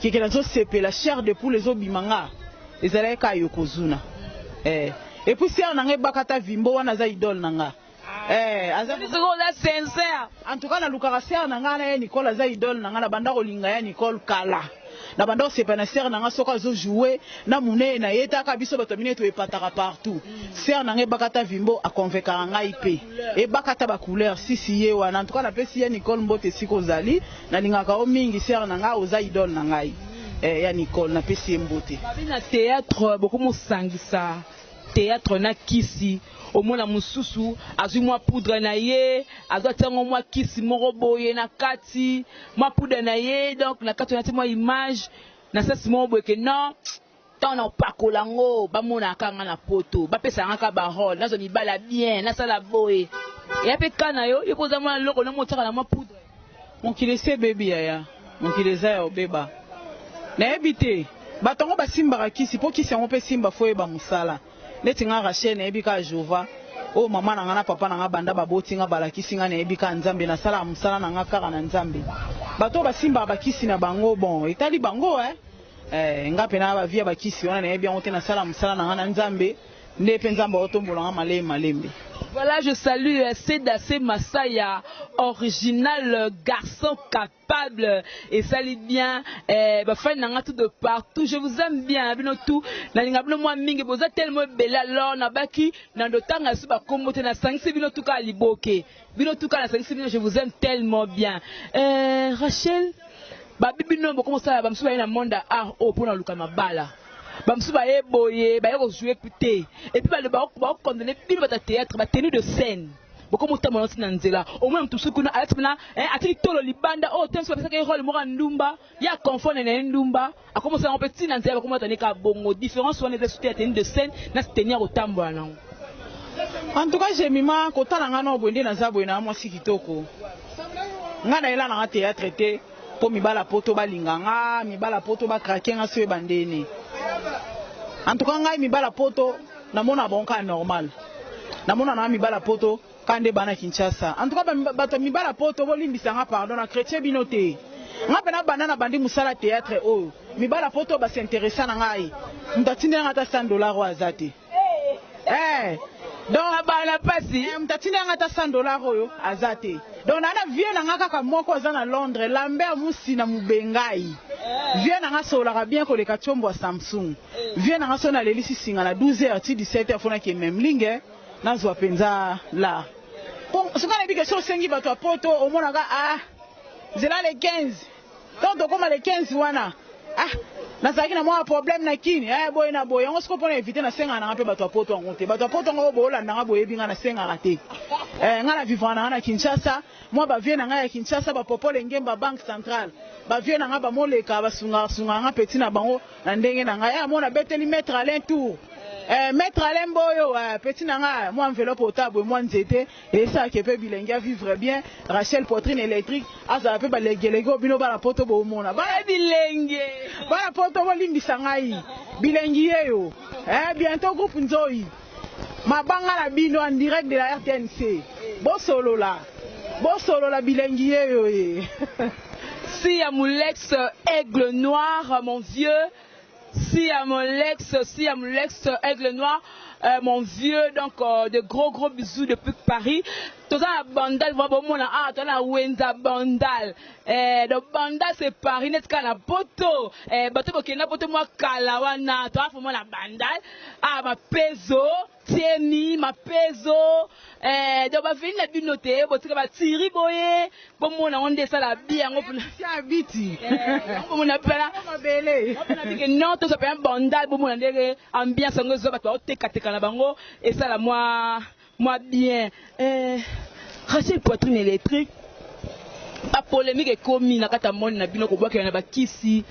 ke ke nazo sepela chair de poule zo bimanga. Ezala ka Yokozuna. Et puis si on a bakata vimbo wana za idole nanga. Azali siko la sincère. En tout cas na lukara ser nanga na Nicole za idole nanga na banda kolinga ya Nicole kala. Na banda sepa na ser nanga soka zo jouer na mune na yeta ka biso bato mineto epataka partout. Ser nanga bakata vimbo a convaincre nga ipe. E bakata ba couleur sisi ye wana. En tout cas na pesi ya Nicole mbote siko zali na lingaka o mingi ser nanga oza idole nanga ya Nicole na pesi mbote. Babina théâtre beaucoup mo sangisa. Théâtre na kisi omona mususu azui mwa poudre na ye azwa tango mwa kisi moko boye na kati mwa poudre na ye donc na kati na mwa image na sasi moko boye ke non tant na pakola ngo bamona kanga na poto bapesa nga ka barole nazo mibala bien na sala boye ya pe kana yo yokoza mwa loko na motaka na mwa poudre mokili se bebi yaya mokili za ya obeba na ebite batongo basimbaka kisi po kisi yango pe simba fo yeba musala neti nga Rachel na ebika Jova o mama na nga na papa na nga banda baboti nga balakisi nga na ebika Nzambe na sala musala na nga kaka na Nzambe bato basimba bakisi na bango bon etali bango nga pena ba via bakisi wana na ebi yango te na sala musala na nga na Nzambe nde pe Nzambe otombola nga malembe. Voilà, je salue Cédacé Massaya, original garçon capable et salut bien. Fan nanga tout de partout. Je vous aime bien. Bino tout. Na linga bino moi mingi boza tellement belle alors na baki na ndotanga su ba komote na sangisi bino tout ka liboke. Bino tout ka na sangisi bino je vous aime tellement bien. Rachel, ba bibino boko ça ba msuba na monde art au pour na luka mabala. Bamsuba boye ba yoko jouer puté et puis ba condamner puis ba théâtre ba tenue de scène boko mutama noti na nzela au moins mtu suku na atina atili tolo libanda o tem so pesaka rôle mo ndumba ya confond na ndumba akomo ça on petit na nzela bako mutani ka bongo différence on est sur tenue de scène na tenir au tambo na. En tout cas j'aimima kotala nga no bwende na zabwe na mwasi kitoko nga na ela na théâtre te po mibala poto balinganga mibala poto ba craquer nga so bandeni. En tout cas, ngai mibala poto na mona bonka normal. Na mona na mibala poto kande bana Kinshasa. En tout cas bato mibala poto bolimbisa nga pardon na chrétien binote. Nga pena banana bandi musala théâtre o. Mibala poto ba s'intéressa na ngai. Mtatine nga ta $100 wa azate. Donc bana pasi mtatine nga ta $100 oyo azate. Donc nana vie na nga kaka moko za na Londres, Lambert musi na mubengai. Viens na sola bien ko le kachombo wa Samsung. Viens na so na lelisi singa na 12h ti 17h fona ke même linge na zwa penza la. Bon, ce qu'on a dit que sur sengi bato a poto au mona ga zela le 15. Donc comme le 15 wana. Na zaki na mwa problème na kini. Boy na boy on se ko pona éviter na senga na pe bato a poto ngonte. Bato a poto ngo bola na boye binga na senga rate. Nga na vivana na Kinshasa, moi ba vient na ya Kinshasa ba popole ngemba banque centrale. Ba vient na ba moleka ba sunga nga petit na bango na ndenge na nga mona beteli mettre à l'entour. Mettre à l'emboyo petit na nga moi enveloppe potable moi nzete et ça qui peut bilingue vivre bien Rachel poitrine électrique aza pe ba legelego bino ba la poto bo mona ba bilingue ba la poto bo limbisa ngai bilingue yo bientôt groupe Nzoi mabanga na bino en direct de la RTNC bosolo la bilingue yo Si à mon ex aigle noir mon vieux. Si à mon ex aigle noir, mon vieux, donc de gros bisous depuis Paris. Tout ça à Bandal, voilà bon on a Wenza Bandal. De Bandal c'est Paris, n'est-ce qu'à la poto. Bateau qui n'a pas moi Kalawana, toi faut moi la Bandal. Ma peso, tieni mapezo donc ba vini na binote botika ba tiri boye bomona onde sala bien ngo tia biti bomona pela mabele na bike non to so pe bonda bomona ndenge ambiance ngo zo ba to teka na bango et ça la moi bien Rachel poitrine électrique ba polémique ekomi na kata moni na bino ko bwaka na bakisi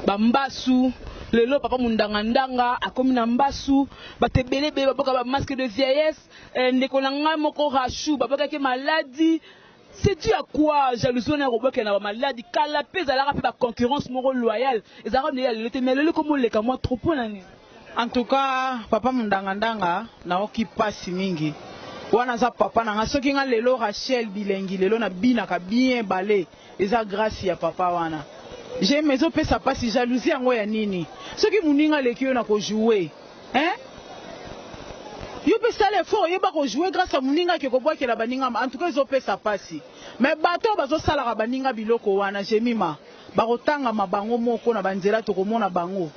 ba mbasu lelo papa mundanga akomi na mbasu batebele be baboka ba masque de vieillesse ndeko na ngai moko Rachou baboka ke maladie. C'est dû à quoi jalousie na roboka na ba maladie kala pesa la pe ba concurrence moko loyale ezara ne le temele comme le ka moi trop nani. En tout cas papa mundanga na oki pasi mingi wana za papa na soki nga lelo Rachel bilengi lelo na bina ka bien balé eza grâce ya papa wana. J'ai mes opé ça passe jalousie yango ya nini soki muninga leki yo na ko jouer yo pe sala effort yo ba ko jouer grâce à muninga ke ko bwakela baninga en tout cas opé ça passe mais bato bazo sala ka baninga biloko wana jemima ba kotanga mabango moko na banzela to komona bango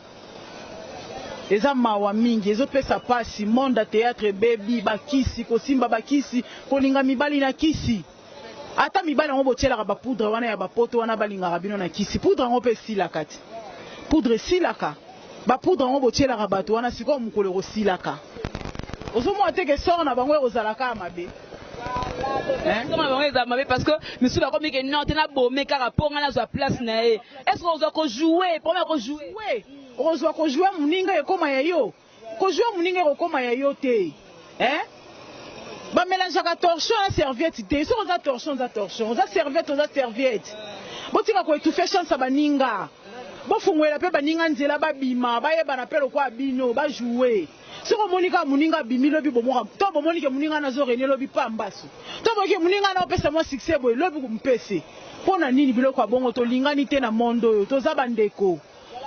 eza mawa mingi ezopesa pasi monde théâtre baby bakisi kosimba bakisi kolinga mibali na kisi ata mibali ngo botiela ba poudre wana ya bapoto wana balinga bino na kisi poudre ngo pe silaka ti poudre silaka ba poudre ngo botiela ka bato wana siko mukolo ko silaka ozomo ateke sort na bango ozalaka mabe parce que monsieur va comme que non tena bomé car rapport na sa place na e est-ce qu'on doit jouer pour me jouer on doit jouer muninga ekoma ya yo ko jouer muninga ekoma ya yo te ba mélange ka torchon na serviette te so za torchon za serviette botika ko étouffer chance baninga bo fungwela pe baninga nzela babima bayeba na pelo kwa bino ba jouer soko monika muninga bimilo bi bomoka to bomonike muninga na zo rene lobi pambasu to boke muninga na opesa mo succès boy lobi kumpese pona nini biloko abongo to lingani te na mondo yo to za bandeko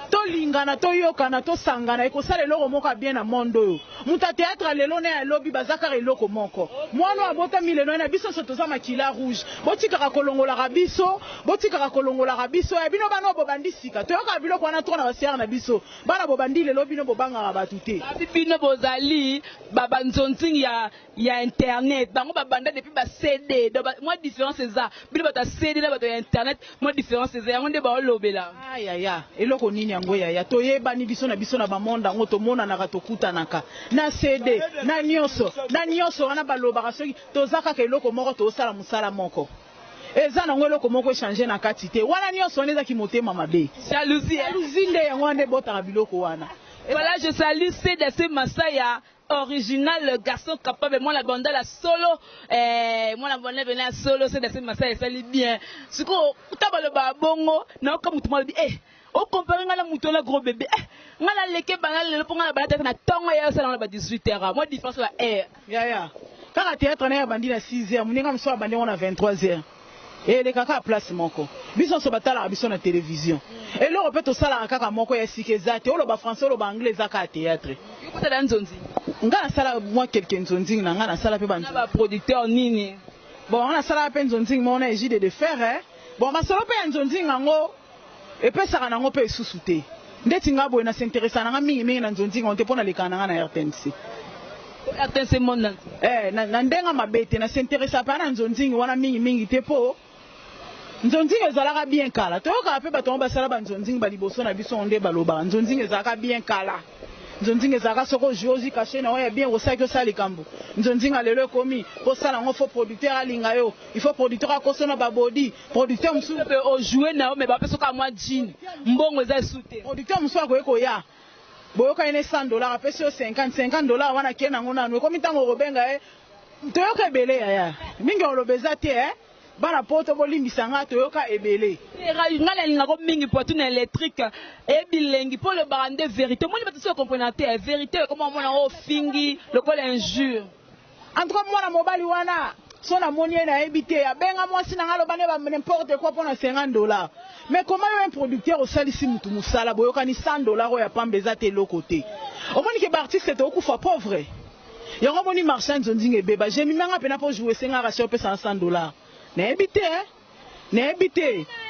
to lingana to yokana to sangana eko sala eloko moko bien na mondo yo muta théâtre lelo na ya lobi bazaka eloko moko mwana abota mileno na biso so to za makila rouge botika ka kolongola ka biso ya bino bana bobandisika to yoka biloko wana to na basiara na biso bana bobandi lelo bino bobanga ba batute bino bozali baba nzonting ya internet bango babanda depuis ba CD moi différence eza bino bata CD na bato ya internet moi différence eza yango nde ba olobela aya eloko nini yango ya toyeba ni biso na bamonda ngo tomona na tokutanaka na CD na nyonso wana balobaka soki tozaka ke eloko moko tosala musala moko eza nango eloko moko échanger na kati te wana nyonso neza ki motema mabe jalousie nde yango nde botaka biloko wana. Voilà, je salue CDC Masaya original, le garçon capable. Moi la bande la solo, moi la bande venait solo, CDC Masaya ça lit bien. Ce qu'on taba le babongo, na comme tout le monde dit au comparer ngala muto la gros bébé ngala leke banal le ponga la balata na tongo ya ça dans la 18h moi différence la air ya quand théâtre na bandi na 6h muninga mso bandi on a 23h et les kaka place moko biso so batala biso na télévision et là on peut to sala kaka moko ya sikezate o lo ba français o lo ba anglais za ka théâtre yuko ta nzonzi ngana sala moi quelqu'un nzonzi na ngana sala pe banzo ba producteur nini bon on a sala pe nzonzi mo na ejide de faire bon ma solo pe nzonzi ngo et puis ça n'a pas sous-souté. Ndeti ngabo ina s'intéresse na mingi na nzonzi on te pona lekana na RTNC. RTNC monde. Na ndenga mabete na s'intéresse pa na nzonzi wana mingi te po. Nzonzi ezalaka bien kala. To ka pe bato basala ba nzonzi ba liboso na biso onde baloba. Nzonzi ezalaka bien kala. Nzonzi ezalaka soko jozi caché na ya bien osaki osali kambo. Nzonzi lelo komi po sala ngo fo producteur alinga yo. Il faut producteur akosona ba body. Producteur musu pe o jouer na mais ba peso ka moi jean. Mbongo eza souté. Producteur musu akoyeko ya. Boyoka ine $100 apesi yo $50 wana kena ngona no komi tango robenga toyoka ebele ya. Mingi olobeza te bana poto bolimbisa nga toyoka ebele ngala linga ko mingi poitrine électrique et bilengi pour le barande vérité moi pas se comprendre vérité comment mona o fingi le col injure entre moi na mobali wana so na moni na ebité abenga mwasi na ngalo bane ba n'importe quoi pour na $50 mais comment un producteur au salisi mutu musala boyoka ni $100 ya pambeza te lokote omoni ke ba artiste te okufa pauvre yango moni marchand nzonzi ebeba jemi manga pena pour jouer senga ratio pesa $100 na ebité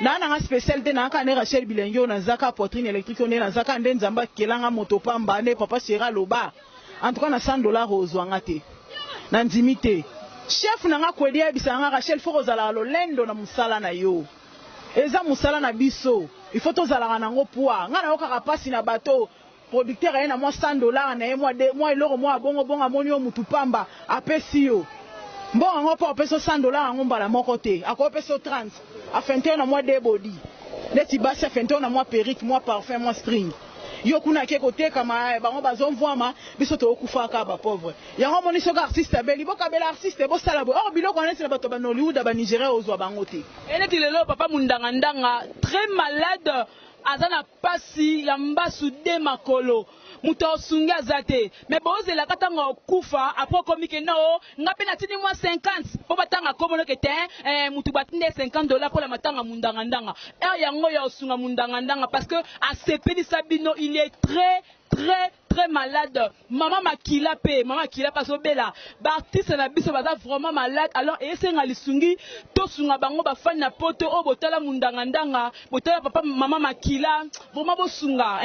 na nga spécialité na ka ne Rachel Bilengio na zaka poitrine électrique on na zaka nde nzamba kelanga moto pamba ne papa Sera loba en tout cas na $100 ozwanga te na ndimi te chef nanga kwedi yebisanga Rachel fo kozala lolendo na musala na yo eza musala na biso il faut tozalaka nango poa nga na yokaka pasi na bato producteur aye na mwa $100 na ye mwa eloko mwa bongo bongo amoni yo mutu pamba apesi yo mbongo yango mpo apesi $100 yango mbala moko te akopesi 30 afente yo na mwa debodi neti basi afente yo na mwa perike mwa parfum mwa string yo kuna ke kotekama bango bazomvwama biso tokufaka ba pauvre yango moni soka artiste abeli bokabela artiste bosala bo or biloko neti na bato ba Nollywood ba Nigeria ozwa bango te eleti lelo papa mundanga très malade azana pasi ya mbasu de makolo muto osungi azate mais bozela katanga kufa après komi ke no ngape na tini mwa 50 po batanga komono ke te mutu batinde $50 pour la matanga mundanga yango ya osunga mundanga parce que a sepeli sabino il est très malade. Maman Makila parce que bella artiste na biso baza vraiment malade alors esenga lisungi to sunga bango ba fan na poto o botala mundanga botala papa maman Makila vraiment bosunga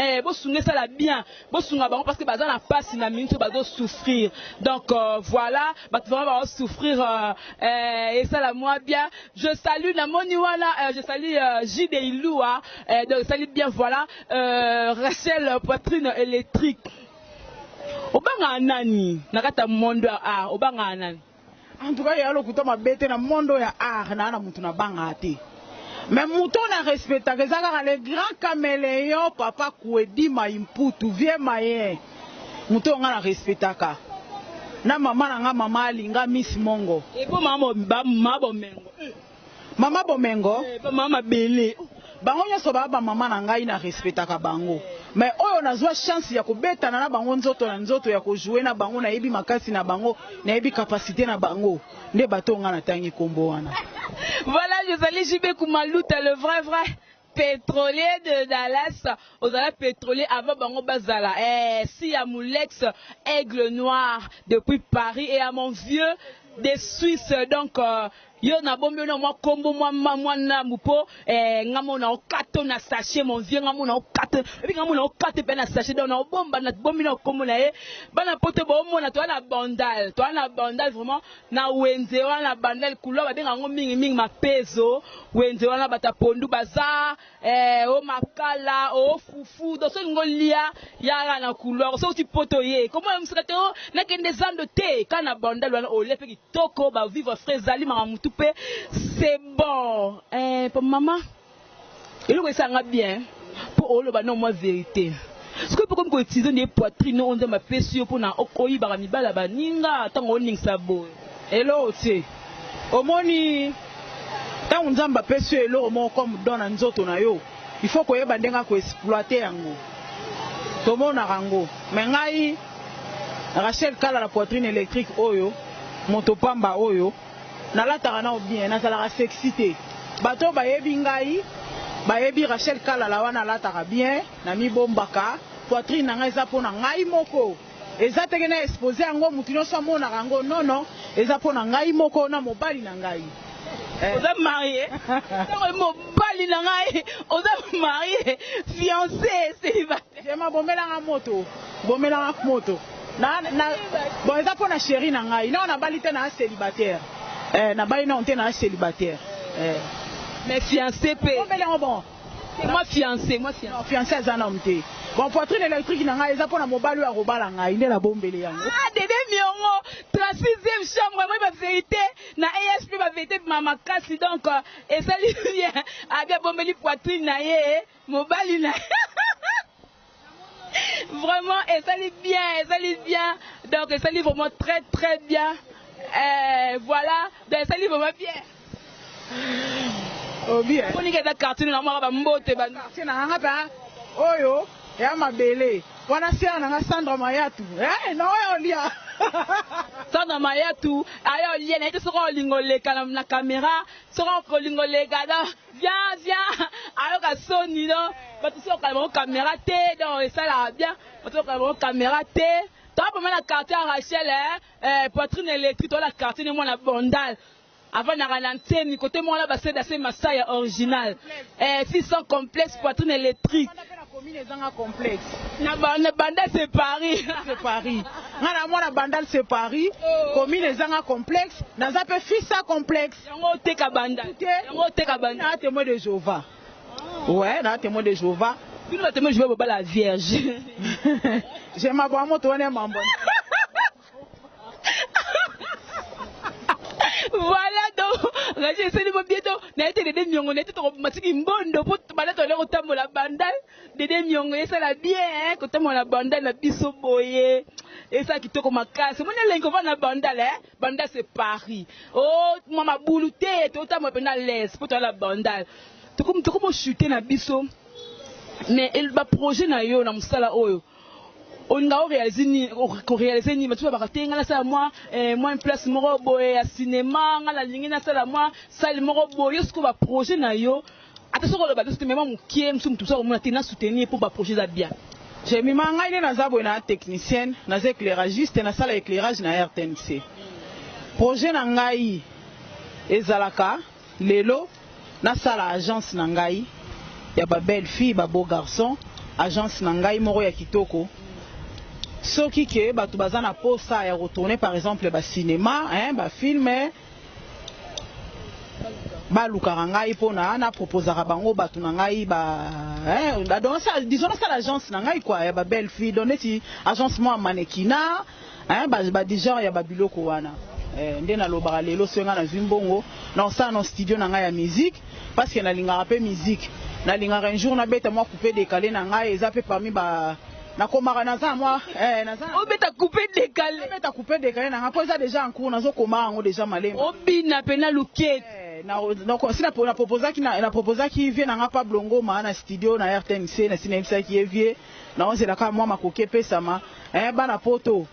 ça la bien bosunga bango parce que baza na passe na minute bazo souffrir donc voilà vraiment souffrir et ça la moi bien je salue na moni wana je salue J de Iloua donc salue bien voilà Rachel poitrine électrique obanga nani nakata mondo ya art obanga nani en tout cas yalo kutoma bete na mondo ya art na mutu na banga te mais mutu na respecta que ça le grand caméléon papa Kwedi Maimputu vie maye mutu nga na respectaka na mama na nga mama alinga Miss Mongo ebo mama bomengo mama bele bango nyonso baba mama na ngai na respectaka bango mais oyo nazwa chance ya kobetana na bango nzoto na nzoto ya kojouer na bango na yebi makasi na bango na yebi capacité na bango nde bato nga na tangi kombo wana. Voilà, Josali JB Kumaluta, le vrai pétrolier de Dallas, aux alliés pétroliers avant bango bazala. Si à Moulex Aigle Noir depuis Paris et à mon vieux des Suisses donc yo na bombe na mwa kombo mwa na mupo ngamo na okato na sachet mon vieux ngamo na okato et puis ngamo na okato pe na sachet donc na bomba na bombe na kombo na ye bana pote bo mona to na bandal vraiment na wenze wana bandal couleur ba benga ngo mingi mapeso wenze wana bata pondu baza o makala o fufu donc so ngolia ya na couleur so ti poto ye comment msakato na kende zando te kana bandal wana o lepe kitoko ba vivre frezali mamutu. C'est bon. Pour maman, il faut ça bien. Pour eux, non, moi, vérité. Ce que pour qu'on utilise des poitrines, on a fait sur pour na okoyi barami bala baninga, tant on ning sabo. Hello, c'est. Au moni, tant on a fait sur hello, mon comme dans un autre na yo. Il faut qu'on y ait bandenga ko exploiter yango. Tout le monde a rango. Mais ngai, Rachel Kala la poitrine électrique oyo, motopamba oyo. Nalataka na bien nazalaka sexité bato bayebi ngai bayebi Rachel Kala la wana lataka bien na mibombaka poitrine na ngai eza pona ngai moko eza teke na exposer yango mutu nyonso amona yango non eza pona ngai moko na mobali na ngai oza marié mobali na ngai oza marié fiancé célibataire jema bomelanga moto bon eza pona chéri na ngai na bali te na célibataire na bali na onte na célibataire mais fiancé pe bon moi fiancé fiancé azana mte bon poitrine électrique na ngai eza pona mobali ya robala ngai nde la bombele yango Dédé Miongo 36e chambre moi ba vérité na ASP ba vérité mama kasi donc et ça lui bien a bien bombeli poitrine na ye mobali na vraiment et ça lui bien donc ça lui vraiment très bien. Voilà, donc ça livre va bien. Oh bien. On y a des cartons na mwa ba mbote ba. Carton na ngapa. Oyo, ya mabele. Wana sia na Sandra Mayatu. Non on lia. Sandra Mayatu, ayo lia na ite soko lingoleka na caméra, soko lingoleka da. Viens. Ayo ka soni non. Ba tu soko la caméra té donc ça la bien. Ba tu soko la caméra té. Pour la carte à Rachel, poitrine électrique, la carte de moi la bandale. Avant de ralentir, côté moi là, c'est d'assez massage original. 600 complexe, poitrine électrique. commune ezanga complexe. Na bandal c'est Paris. C'est Paris. Ngana mona bandal c'est Paris. Commune ezanga complexe. Naza pe fisa complexe. Yango teka bandal. Yango teka bandal. Na témoin de Jéhovah. Ouais, na témoin de Jéhovah. Puis le témoin de Jéhovah la Vierge. J'ai ma bonne moto on est mambo. Voilà donc, j'ai essayé de bientôt, n'a été des millions, on était automatique une bonne de pour balader le temps la bandale, des millions, et ça la bien, quand on la bandale, la biso boye, et ça qui te comme ma casse. Moi, je l'ai la bandale, bandale c'est Paris. Oh, maman boulouté, tout le temps, moi, je laisse pour toi la bandale. Tu comme chuter na biso, mais il va projet na yo, na musala oyo. On a réalisé ni tu vas rater ngala ça moi une place moro boye à cinéma ngala lingi na sala moi salle moro boye ce qu'on va projet na yo attention le bateau même mon qui aime tout ça on a tena soutenir pour ba projet ça bien j'ai mis manga ile na zabo na technicienne na éclairagiste na sala éclairage na RTNC projet na ngai ezalaka lelo na sala agence na ngai ya ba belle fille ba beau garçon agence na ngai moro ya kitoko. Soki ke batu baza na posa ya retourner par exemple ba cinéma ba film ba lukara ngai pona na proposera bango batu na ngai ba donc ça disons ça l'agence na ngai quoi ya ba belle fille donné si agence moi mannequinat ba déjà ya ba biloko wana nde na lobaka lelo senga na zimbongo na ça no studio na ngai ya musique parce que na lingara pe musique na lingara un jour na beta moi couper décaler na ngai eza pe parmi ba na komara naza moi naza obeta couper décalé obeta couper décalé na ngapo eza déjà en cours nazo komara ngo déjà malemba obina pena luket donc si na proposa ki vie na nga pa blongo ma na studio na RTNC na sinema ki vie na onzela ka moi makoke pesa ma bana poto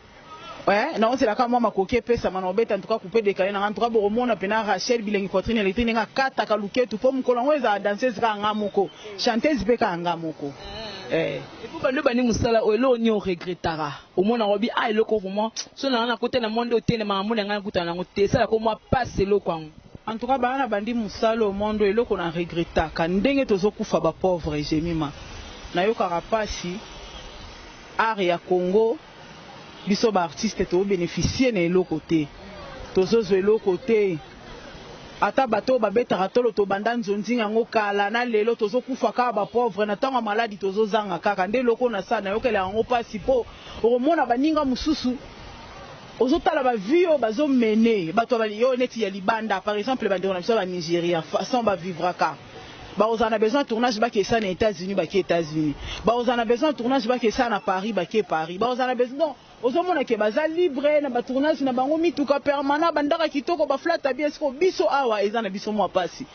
na onzela ka moi makoke pesa ma na obeta en tout cas couper décalé na nga en tout cas bo mona pena Rachel bilengi poitrine électrique nga kata ka luketu po mukolo ngo eza danseuse ka nga moko chanteuse pe ka nga moko. Et pour que nous bani musala olo ni on regrettera au moins on obi ah eloko vraiment so na côté na monde hôtel na mamu na kuta na ngote ça ko moi passe eloko en tout cas bana bandi musala au monde eloko na regretta ka ndenge tozokufa ba pauvre jemima na yoka rapasi art ya Congo biso ba artiste to bénéficier na eloko te tozozo eloko te ata bato babetaka tolo to banda nzonzi yango kala na lelo tozo kufa ka ba pauvre na tanga maladi tozo zanga kaka nde loko na sana yokela yango pasi po omona baninga mususu ozotala ba vio bazo mener bato ba yo neti ya libanda par exemple ba ndona biso ba Nigeria façon ba vivre ka ba ozana besoin tournage ba ke ça na États-Unis ba ke États-Unis ba ozana besoin tournage ba ke ça na Paris ba ke Paris ba ozana besoin ozomona ke baza libre na ba tournage na bango mituka permanent bandaka kitoko ba flata bien ce ko biso awa eza na biso mwa pasi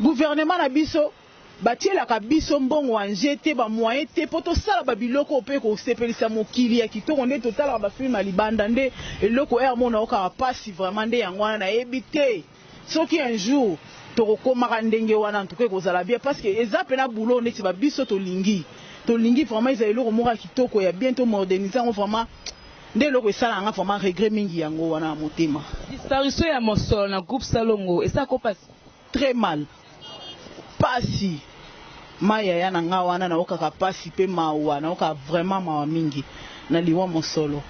gouvernement na biso batiela ka biso mbongo anjete ba moyen te poto sala ba biloko pe ko sepelisa mokili ya kitoko nde total ba film libanda nde eloko mona oka pasi vraiment nde yangwana na ebité soki un jour tokokomaka ndenge wana ntuke kozala bien parce que eza pena boulot neti ba biso tolingi vraiment eza eloko moko kitoko ya bientôt moderniser ngo vraiment nde loko esala nga vraiment regret mingi yango wana motema disparition ya mosolo na groupe Salongo esa ko passe très mal pasi maya ya na nga wana na okaka pasi pe mawa na oka vraiment mawa mingi na liwa mosolo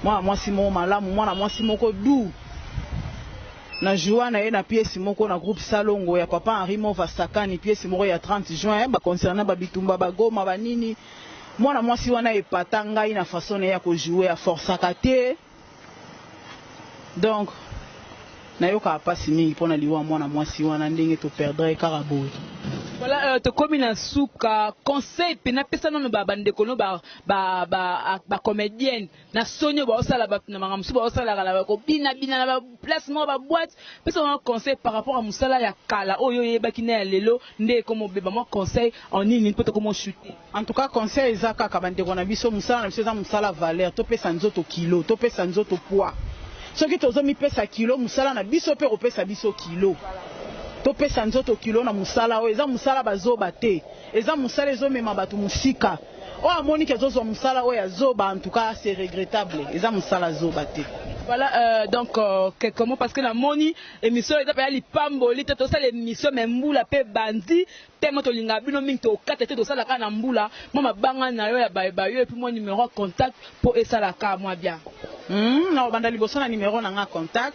mwasi moko malamu mwana mwasi moko du na joie na ye na pièce moko na groupe Salongo ya papa Henri Mova Sakani pièce moko ya 30 juin ba concernant ba bitumba ba goma ba nini mwana mwasi wana epata ngai na façon ya ko jouer à force akate donc na yoka pasi mingi pona liwa mwana mwasi wana ndenge to perdre karabo. Voilà, te comme na suka conseil pena pesa non ba bandeko no ba comédienne na sonyo ba osala ba na mangamsu ba osala la ko bina na ba placement ba boîte pesa un conseil par rapport à musala ya kala oyo yeba kina lelo nde comme beba mo conseil en nini peut comment shooter. En tout cas conseil ezaka ka bandeko na biso musala na biso za musala valeur to pesa nzoto kilo to pesa nzoto poids soki tozo mi pesa kilo musala na biso pe opesa biso kilo to pesa nzoto kilo na musala o eza musala bazoba te eza musala ezomema bato musika Oh Monique zozo musala oya zoba en tout cas c'est regrettable. Eza musala zoba te. Voilà, donc, comment, parce que la moni, émission, il y a les pamboli, tout ça, l'émission, mais moula, pe bandi, tellement de l'ingabino, minto, 4 tout ça, la canne moula, moi, ma banga, na yo, ya bayo, et puis mon numéro de contact pour essa la ka, moi bien. Non, banda liboso na numéro na nga contact.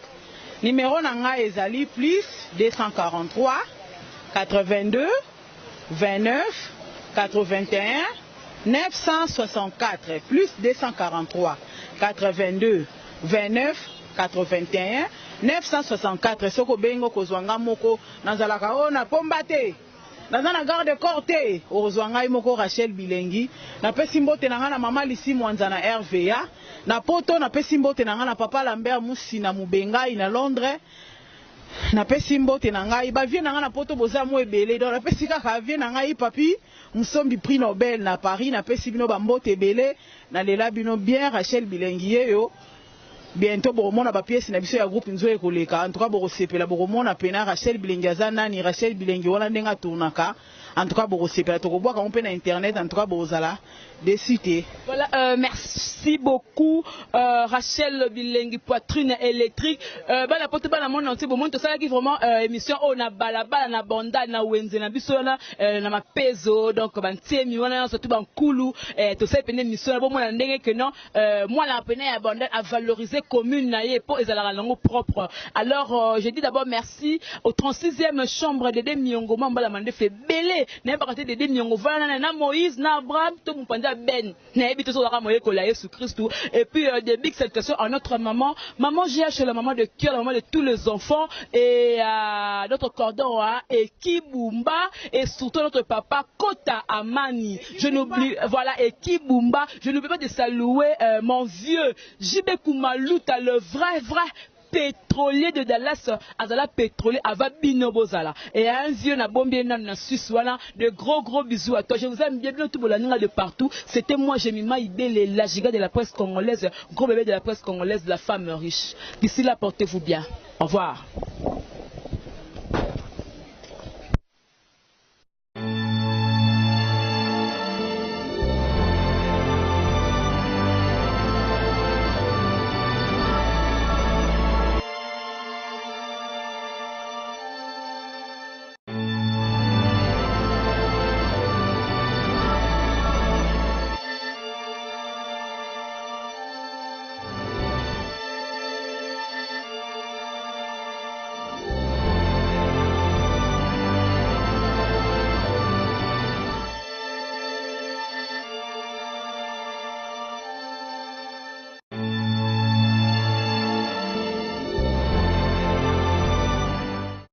Numéro na nga ezali plus 243 82 29 81 964 plus 243 82 29 81 964 soko bengo kozwanga moko nazalaka o na pombate naza na garde corps te ozwanga moko Rachel Bilengi na pesi mbote na nga na mama Lisi Mwanza na RVA na poto na pesi mbote na nga na papa Lambert Musi na Mubengai na Londres na pesi mbote na ngai ba vie na nga na poto boza mo ebele donc na pesi kaka vie na ngai papi musombi prix Nobel na Paris na pesi bino ba mbote ebele na lela bino bien Rachel Bilengi yo bientôt boromona ba pièce na biso ya groupe nzo ekoleka en tout cas borosepela boromona pena Rachel Bilengi aza nani Rachel Bilengi wana ndenga tournaka en tout cas borosepela tokobwaka on peut na internet en tout cas borozala des cités. Voilà, merci beaucoup Rachel Bilengi poitrine électrique bana pote bana monde entier bon monde ça qui vraiment émission on a balabala na banda na wenze na biso na mapezo donc bantiemi wana surtout bankulu to ça pene émission bon mona ndenge que non moi la pene ya banda à valoriser commune na ye pour ezala lango propre. Alors je dis d'abord merci au 36e chambre de Miongo Mambala mande fait belé n'a pas raté de Miongo voilà na Moïse na Abraham to mpanda Ben na ebito so la moye ko la Yesu Christ et puis des big salutations à notre maman GH la maman de cœur la maman de tous les enfants et à notre cordon et Kibumba et surtout notre papa Kota Amani je n'oublie voilà et Kibumba je n'oublie pas de saluer mon vieux JB Kumaluta le vrai pétrolier de Dallas azala pétrolier ava binobozala et un vieux na bombé na Suisse voilà de gros bisous à toi je vous aime bien tout bolaninga de partout c'était moi Jemima Ibele la giga de la presse congolaise gros bébé de la presse congolaise la femme riche d'ici là portez-vous bien au revoir.